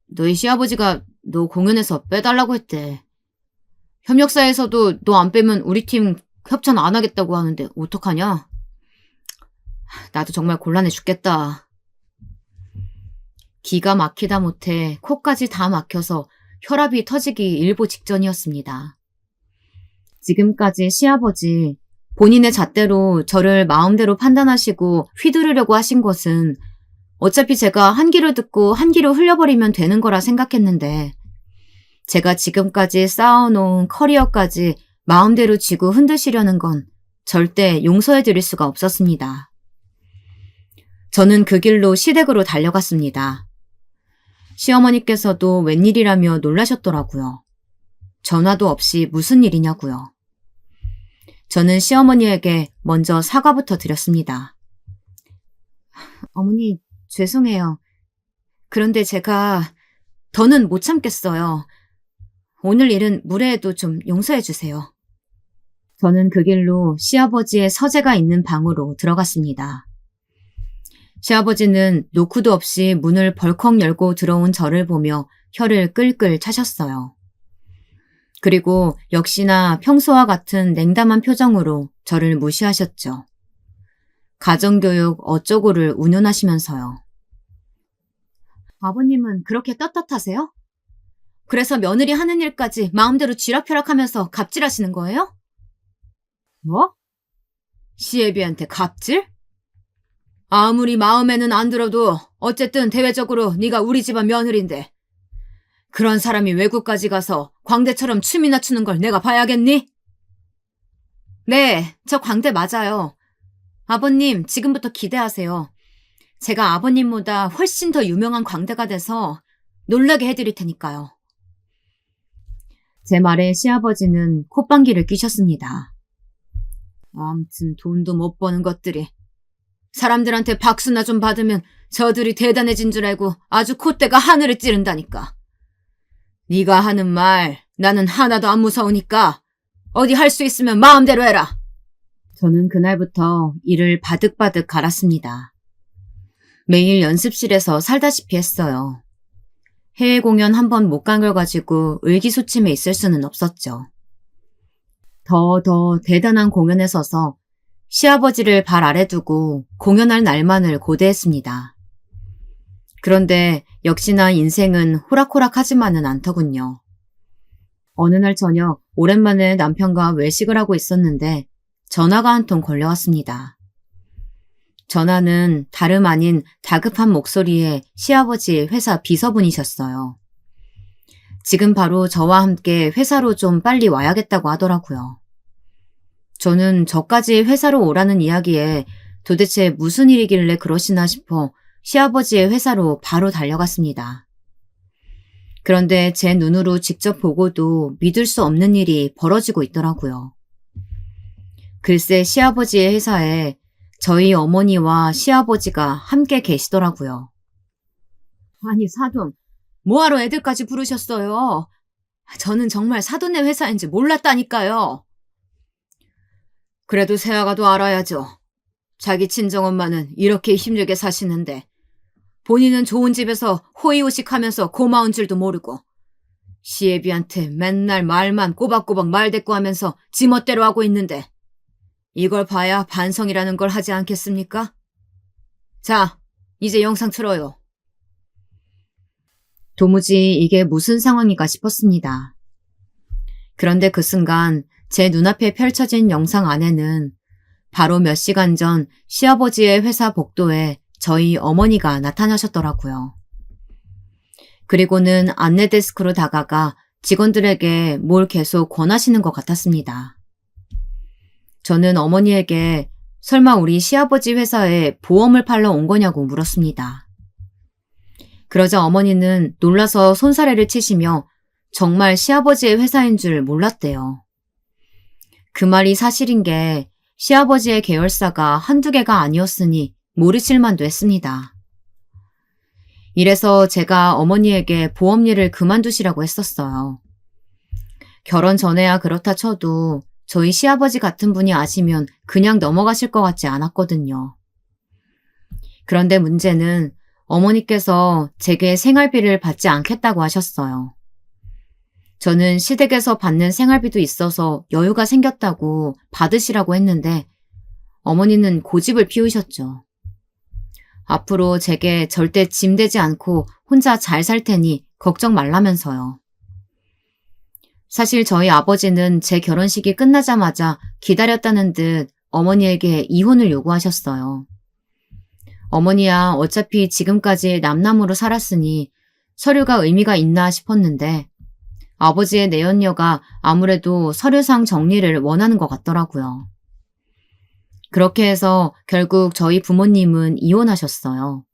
너희 시아버지가 너 공연에서 빼달라고 했대. 협력사에서도 너 안 빼면 우리 팀 협찬 안 하겠다고 하는데 어떡하냐? 나도 정말 곤란해 죽겠다. 기가 막히다 못해 코까지 다 막혀서 혈압이 터지기 일보 직전이었습니다. 지금까지 시아버지 본인의 잣대로 저를 마음대로 판단하시고 휘두르려고 하신 것은 어차피 제가 한 귀로 듣고 한 귀로 흘려버리면 되는 거라 생각했는데 제가 지금까지 쌓아놓은 커리어까지 마음대로 쥐고 흔드시려는 건 절대 용서해드릴 수가 없었습니다. 저는 그 길로 시댁으로 달려갔습니다. 시어머니께서도 웬일이라며 놀라셨더라고요. 전화도 없이 무슨 일이냐고요. 저는 시어머니에게 먼저 사과부터 드렸습니다. 어머니, 죄송해요. 그런데 제가 더는 못 참겠어요. 오늘 일은 무례해도 좀 용서해 주세요. 저는 그 길로 시아버지의 서재가 있는 방으로 들어갔습니다. 시아버지는 노크도 없이 문을 벌컥 열고 들어온 저를 보며 혀를 끌끌 차셨어요. 그리고 역시나 평소와 같은 냉담한 표정으로 저를 무시하셨죠. 가정교육 어쩌고를 운운하시면서요. 아버님은 그렇게 떳떳하세요? 그래서 며느리 하는 일까지 마음대로 쥐락펴락하면서 갑질하시는 거예요? 뭐? 시애비한테 갑질? 아무리 마음에는 안 들어도 어쨌든 대외적으로 네가 우리 집안 며느리인데 그런 사람이 외국까지 가서 광대처럼 춤이나 추는 걸 내가 봐야겠니? 네, 저 광대 맞아요. 아버님, 지금부터 기대하세요. 제가 아버님보다 훨씬 더 유명한 광대가 돼서 놀라게 해드릴 테니까요. 제 말에 시아버지는 콧방귀를 뀌셨습니다. 아무튼 돈도 못 버는 것들이. 사람들한테 박수나 좀 받으면 저들이 대단해진 줄 알고 아주 콧대가 하늘을 찌른다니까. 네가 하는 말 나는 하나도 안 무서우니까 어디 할 수 있으면 마음대로 해라. 저는 그날부터 이를 바득바득 갈았습니다. 매일 연습실에서 살다시피 했어요. 해외 공연 한 번 못 간 걸 가지고 의기소침해 있을 수는 없었죠. 더 대단한 공연에 서서 시아버지를 발 아래 두고 공연할 날만을 고대했습니다. 그런데 역시나 인생은 호락호락하지만은 않더군요. 어느 날 저녁 오랜만에 남편과 외식을 하고 있었는데 전화가 한 통 걸려왔습니다. 전화는 다름 아닌 다급한 목소리의 시아버지 회사 비서분이셨어요. 지금 바로 저와 함께 회사로 좀 빨리 와야겠다고 하더라고요. 저는 저까지 회사로 오라는 이야기에 도대체 무슨 일이길래 그러시나 싶어 시아버지의 회사로 바로 달려갔습니다. 그런데 제 눈으로 직접 보고도 믿을 수 없는 일이 벌어지고 있더라고요. 글쎄 시아버지의 회사에 저희 어머니와 시아버지가 함께 계시더라고요. 아니 사돈, 뭐하러 애들까지 부르셨어요? 저는 정말 사돈네 회사인지 몰랐다니까요. 그래도 새아가도 알아야죠. 자기 친정엄마는 이렇게 힘들게 사시는데 본인은 좋은 집에서 호의호식하면서 고마운 줄도 모르고 시애비한테 맨날 말만 꼬박꼬박 말대꾸하면서 지멋대로 하고 있는데 이걸 봐야 반성이라는 걸 하지 않겠습니까? 자, 이제 영상 틀어요. 도무지 이게 무슨 상황인가 싶었습니다. 그런데 그 순간 제 눈앞에 펼쳐진 영상 안에는 바로 몇 시간 전 시아버지의 회사 복도에 저희 어머니가 나타나셨더라고요. 그리고는 안내 데스크로 다가가 직원들에게 뭘 계속 권하시는 것 같았습니다. 저는 어머니에게 설마 우리 시아버지 회사에 보험을 팔러 온 거냐고 물었습니다. 그러자 어머니는 놀라서 손사래를 치시며 정말 시아버지의 회사인 줄 몰랐대요. 그 말이 사실인 게 시아버지의 계열사가 한두 개가 아니었으니 모르실 만도 했습니다. 이래서 제가 어머니에게 보험 일을 그만두시라고 했었어요. 결혼 전에야 그렇다 쳐도 저희 시아버지 같은 분이 아시면 그냥 넘어가실 것 같지 않았거든요. 그런데 문제는 어머니께서 제게 생활비를 받지 않겠다고 하셨어요. 저는 시댁에서 받는 생활비도 있어서 여유가 생겼다고 받으시라고 했는데 어머니는 고집을 피우셨죠. 앞으로 제게 절대 짐되지 않고 혼자 잘 살 테니 걱정 말라면서요. 사실 저희 아버지는 제 결혼식이 끝나자마자 기다렸다는 듯 어머니에게 이혼을 요구하셨어요. 어머니야 어차피 지금까지 남남으로 살았으니 서류가 의미가 있나 싶었는데 아버지의 내연녀가 아무래도 서류상 정리를 원하는 것 같더라고요. 그렇게 해서 결국 저희 부모님은 이혼하셨어요.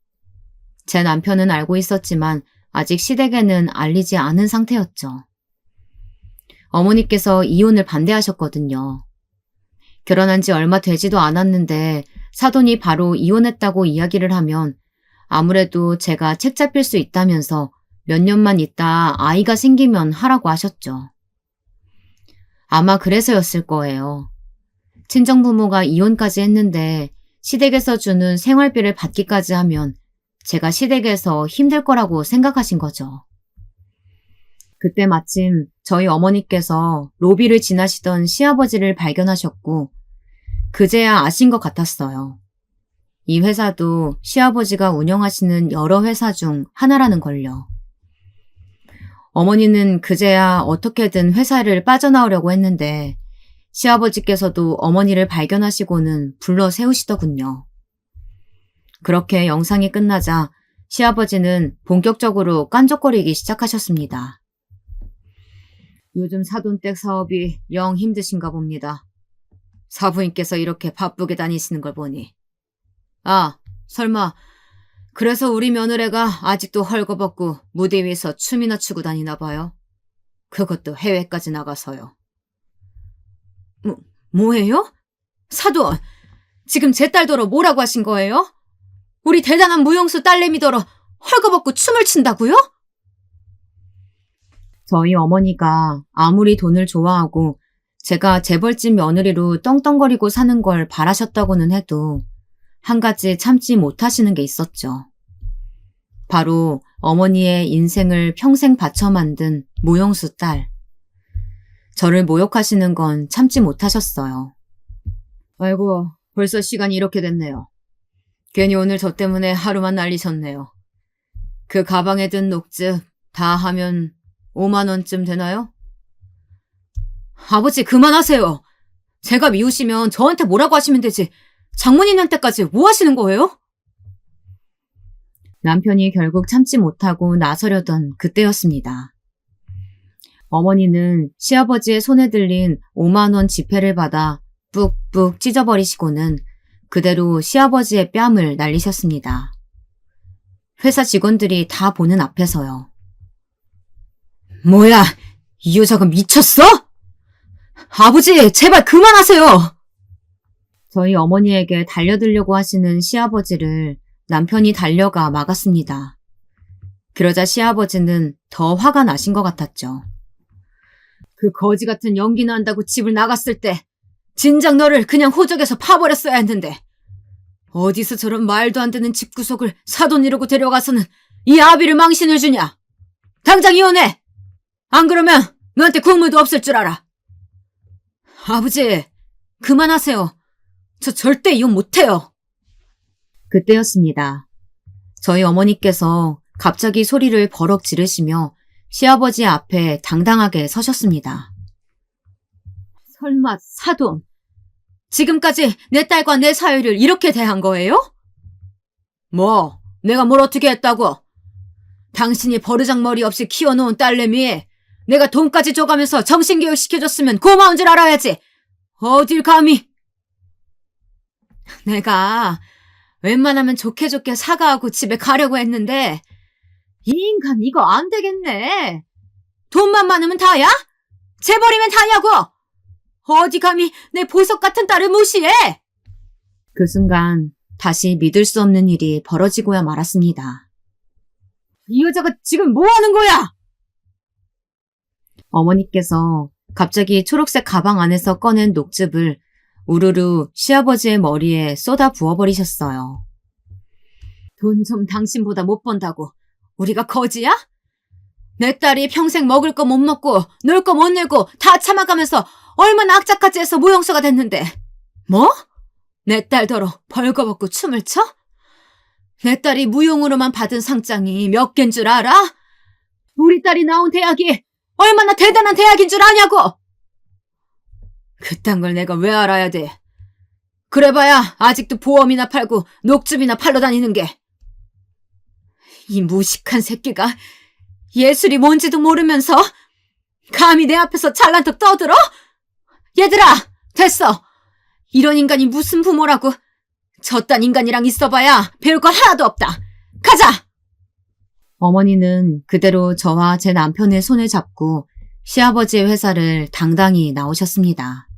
제 남편은 알고 있었지만 아직 시댁에는 알리지 않은 상태였죠. 어머니께서 이혼을 반대하셨거든요. 결혼한 지 얼마 되지도 않았는데 사돈이 바로 이혼했다고 이야기를 하면 아무래도 제가 책 잡힐 수 있다면서 몇 년만 있다 아이가 생기면 하라고 하셨죠. 아마 그래서였을 거예요. 친정부모가 이혼까지 했는데 시댁에서 주는 생활비를 받기까지 하면 제가 시댁에서 힘들 거라고 생각하신 거죠. 그때 마침 저희 어머니께서 로비를 지나시던 시아버지를 발견하셨고 그제야 아신 것 같았어요. 이 회사도 시아버지가 운영하시는 여러 회사 중 하나라는 걸요. 어머니는 그제야 어떻게든 회사를 빠져나오려고 했는데 시아버지께서도 어머니를 발견하시고는 불러 세우시더군요. 그렇게 영상이 끝나자 시아버지는 본격적으로 깐족거리기 시작하셨습니다. 요즘 사돈댁 사업이 영 힘드신가 봅니다. 사부인께서 이렇게 바쁘게 다니시는 걸 보니. 아, 설마 그래서 우리 며느리가 아직도 헐거벗고 무대 위에서 춤이나 추고 다니나 봐요. 그것도 해외까지 나가서요. 뭐예요? 사돈, 지금 제 딸더러 뭐라고 하신 거예요? 우리 대단한 무용수 딸내미더러 헐거벗고 춤을 춘다고요? 저희 어머니가 아무리 돈을 좋아하고 제가 재벌집 며느리로 떵떵거리고 사는 걸 바라셨다고는 해도 한 가지 참지 못하시는 게 있었죠. 바로 어머니의 인생을 평생 바쳐 만든 무용수 딸. 저를 모욕하시는 건 참지 못하셨어요. 아이고, 벌써 시간이 이렇게 됐네요. 괜히 오늘 저 때문에 하루만 날리셨네요. 그 가방에 든 녹즙 다 하면 5만 원쯤 되나요? 아버지 그만하세요. 제가 미우시면 저한테 뭐라고 하시면 되지. 장모님한테까지 뭐 하시는 거예요? 남편이 결국 참지 못하고 나서려던 그때였습니다. 어머니는 시아버지의 손에 들린 5만 원 지폐를 받아 뿍뿍 찢어버리시고는 그대로 시아버지의 뺨을 날리셨습니다. 회사 직원들이 다 보는 앞에서요. 뭐야, 이 여자가 미쳤어? 아버지, 제발 그만하세요! 저희 어머니에게 달려들려고 하시는 시아버지를 남편이 달려가 막았습니다. 그러자 시아버지는 더 화가 나신 것 같았죠. 그 거지 같은 연기나 한다고 집을 나갔을 때 진작 너를 그냥 호적에서 파버렸어야 했는데 어디서 저런 말도 안 되는 집구석을 사돈 이러고 데려가서는 이 아비를 망신을 주냐? 당장 이혼해! 안 그러면 너한테 국물도 없을 줄 알아. 아버지, 그만하세요. 저 절대 이혼 못해요. 그때였습니다. 저희 어머니께서 갑자기 소리를 버럭 지르시며 시아버지 앞에 당당하게 서셨습니다. 설마 사돈, 지금까지 내 딸과 내 사위를 이렇게 대한 거예요? 뭐, 내가 뭘 어떻게 했다고? 당신이 버르장머리 없이 키워놓은 딸내미 내가 돈까지 줘가면서 정신교육 시켜줬으면 고마운 줄 알아야지. 어딜 감히. 내가 웬만하면 좋게 사과하고 집에 가려고 했는데 이 인간 이거 안 되겠네. 돈만 많으면 다야? 재벌이면 다냐고. 어디 감히 내 보석 같은 딸을 무시해. 그 순간 다시 믿을 수 없는 일이 벌어지고야 말았습니다. 이 여자가 지금 뭐 하는 거야? 어머니께서 갑자기 초록색 가방 안에서 꺼낸 녹즙을 우르르 시아버지의 머리에 쏟아 부어버리셨어요. 돈 좀 당신보다 못 번다고 우리가 거지야? 내 딸이 평생 먹을 거 못 먹고 놀 거 못 놀고 다 참아가면서 얼마나 악착같이 해서 모형수가 됐는데 뭐? 내 딸더러 벌거벗고 춤을 춰? 내 딸이 무용으로만 받은 상장이 몇 개인 줄 알아? 우리 딸이 나온 대학이 얼마나 대단한 대학인 줄 아냐고! 그딴 걸 내가 왜 알아야 돼? 그래봐야 아직도 보험이나 팔고 녹즙이나 팔러 다니는 게. 이 무식한 새끼가 예술이 뭔지도 모르면서 감히 내 앞에서 잘난 척 떠들어? 얘들아, 됐어. 이런 인간이 무슨 부모라고. 저딴 인간이랑 있어봐야 배울 거 하나도 없다. 가자! 어머니는 그대로 저와 제 남편의 손을 잡고 시아버지의 회사를 당당히 나오셨습니다.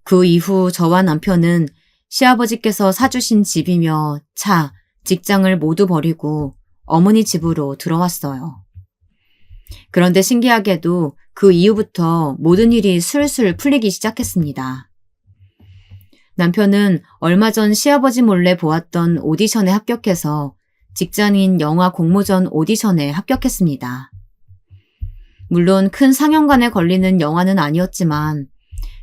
그 이후 저와 남편은 시아버지께서 사주신 집이며 차, 직장을 모두 버리고 어머니 집으로 들어왔어요. 그런데 신기하게도 그 이후부터 모든 일이 술술 풀리기 시작했습니다. 남편은 얼마 전 시아버지 몰래 보았던 오디션에 합격해서 직장인 영화 공모전 오디션에 합격했습니다. 물론 큰 상영관에 걸리는 영화는 아니었지만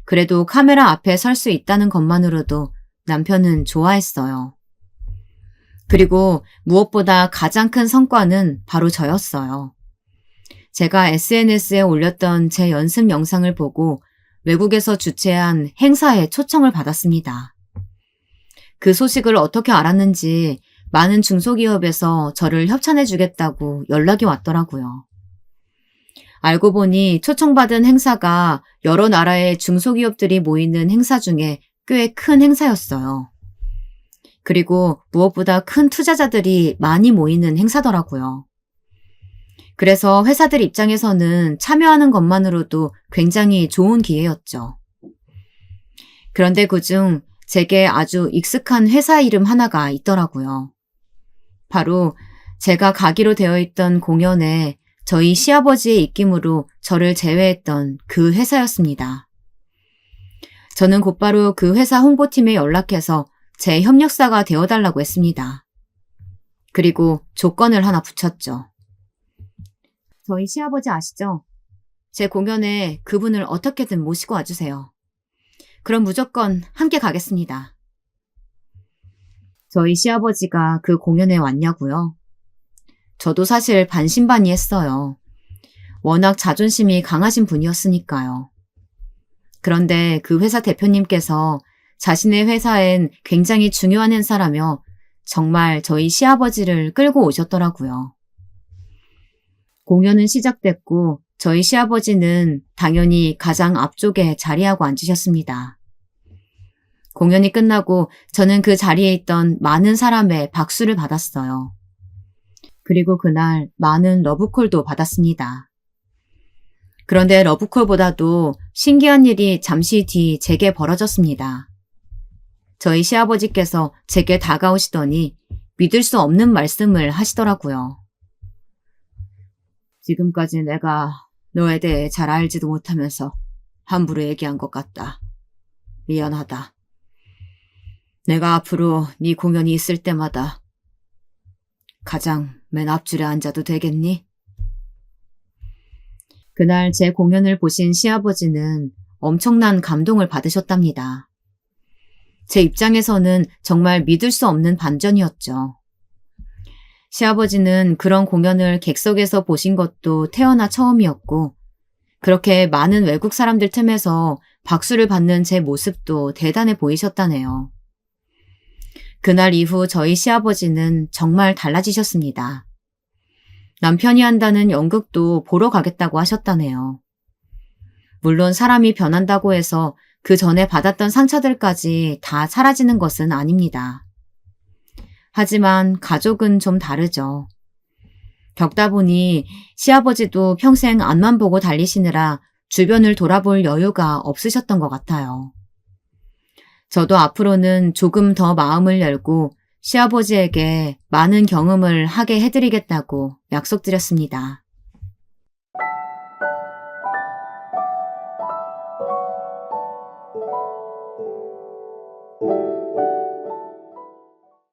그래도 카메라 앞에 설 수 있다는 것만으로도 남편은 좋아했어요. 그리고 무엇보다 가장 큰 성과는 바로 저였어요. 제가 SNS에 올렸던 제 연습 영상을 보고 외국에서 주최한 행사에 초청을 받았습니다. 그 소식을 어떻게 알았는지 많은 중소기업에서 저를 협찬해주겠다고 연락이 왔더라고요. 알고 보니 초청받은 행사가 여러 나라의 중소기업들이 모이는 행사 중에 꽤 큰 행사였어요. 그리고 무엇보다 큰 투자자들이 많이 모이는 행사더라고요. 그래서 회사들 입장에서는 참여하는 것만으로도 굉장히 좋은 기회였죠. 그런데 그중 제게 아주 익숙한 회사 이름 하나가 있더라고요. 바로 제가 가기로 되어 있던 공연에 저희 시아버지의 입김으로 저를 제외했던 그 회사였습니다. 저는 곧바로 그 회사 홍보팀에 연락해서 제 협력사가 되어달라고 했습니다. 그리고 조건을 하나 붙였죠. 저희 시아버지 아시죠? 제 공연에 그분을 어떻게든 모시고 와주세요. 그럼 무조건 함께 가겠습니다. 저희 시아버지가 그 공연에 왔냐고요? 저도 사실 반신반의했어요. 워낙 자존심이 강하신 분이었으니까요. 그런데 그 회사 대표님께서 자신의 회사엔 굉장히 중요한 행사라며 정말 저희 시아버지를 끌고 오셨더라고요. 공연은 시작됐고 저희 시아버지는 당연히 가장 앞쪽에 자리하고 앉으셨습니다. 공연이 끝나고 저는 그 자리에 있던 많은 사람의 박수를 받았어요. 그리고 그날 많은 러브콜도 받았습니다. 그런데 러브콜보다도 신기한 일이 잠시 뒤 제게 벌어졌습니다. 저희 시아버지께서 제게 다가오시더니 믿을 수 없는 말씀을 하시더라고요. 지금까지 내가 너에 대해 잘 알지도 못하면서 함부로 얘기한 것 같다. 미안하다. 내가 앞으로 네 공연이 있을 때마다 가장 맨 앞줄에 앉아도 되겠니? 그날 제 공연을 보신 시아버지는 엄청난 감동을 받으셨답니다. 제 입장에서는 정말 믿을 수 없는 반전이었죠. 시아버지는 그런 공연을 객석에서 보신 것도 태어나 처음이었고 그렇게 많은 외국 사람들 틈에서 박수를 받는 제 모습도 대단해 보이셨다네요. 그날 이후 저희 시아버지는 정말 달라지셨습니다. 남편이 한다는 연극도 보러 가겠다고 하셨다네요. 물론 사람이 변한다고 해서 그 전에 받았던 상처들까지 다 사라지는 것은 아닙니다. 하지만 가족은 좀 다르죠. 겪다 보니 시아버지도 평생 앞만 보고 달리시느라 주변을 돌아볼 여유가 없으셨던 것 같아요. 저도 앞으로는 조금 더 마음을 열고 시아버지에게 많은 경험을 하게 해드리겠다고 약속드렸습니다.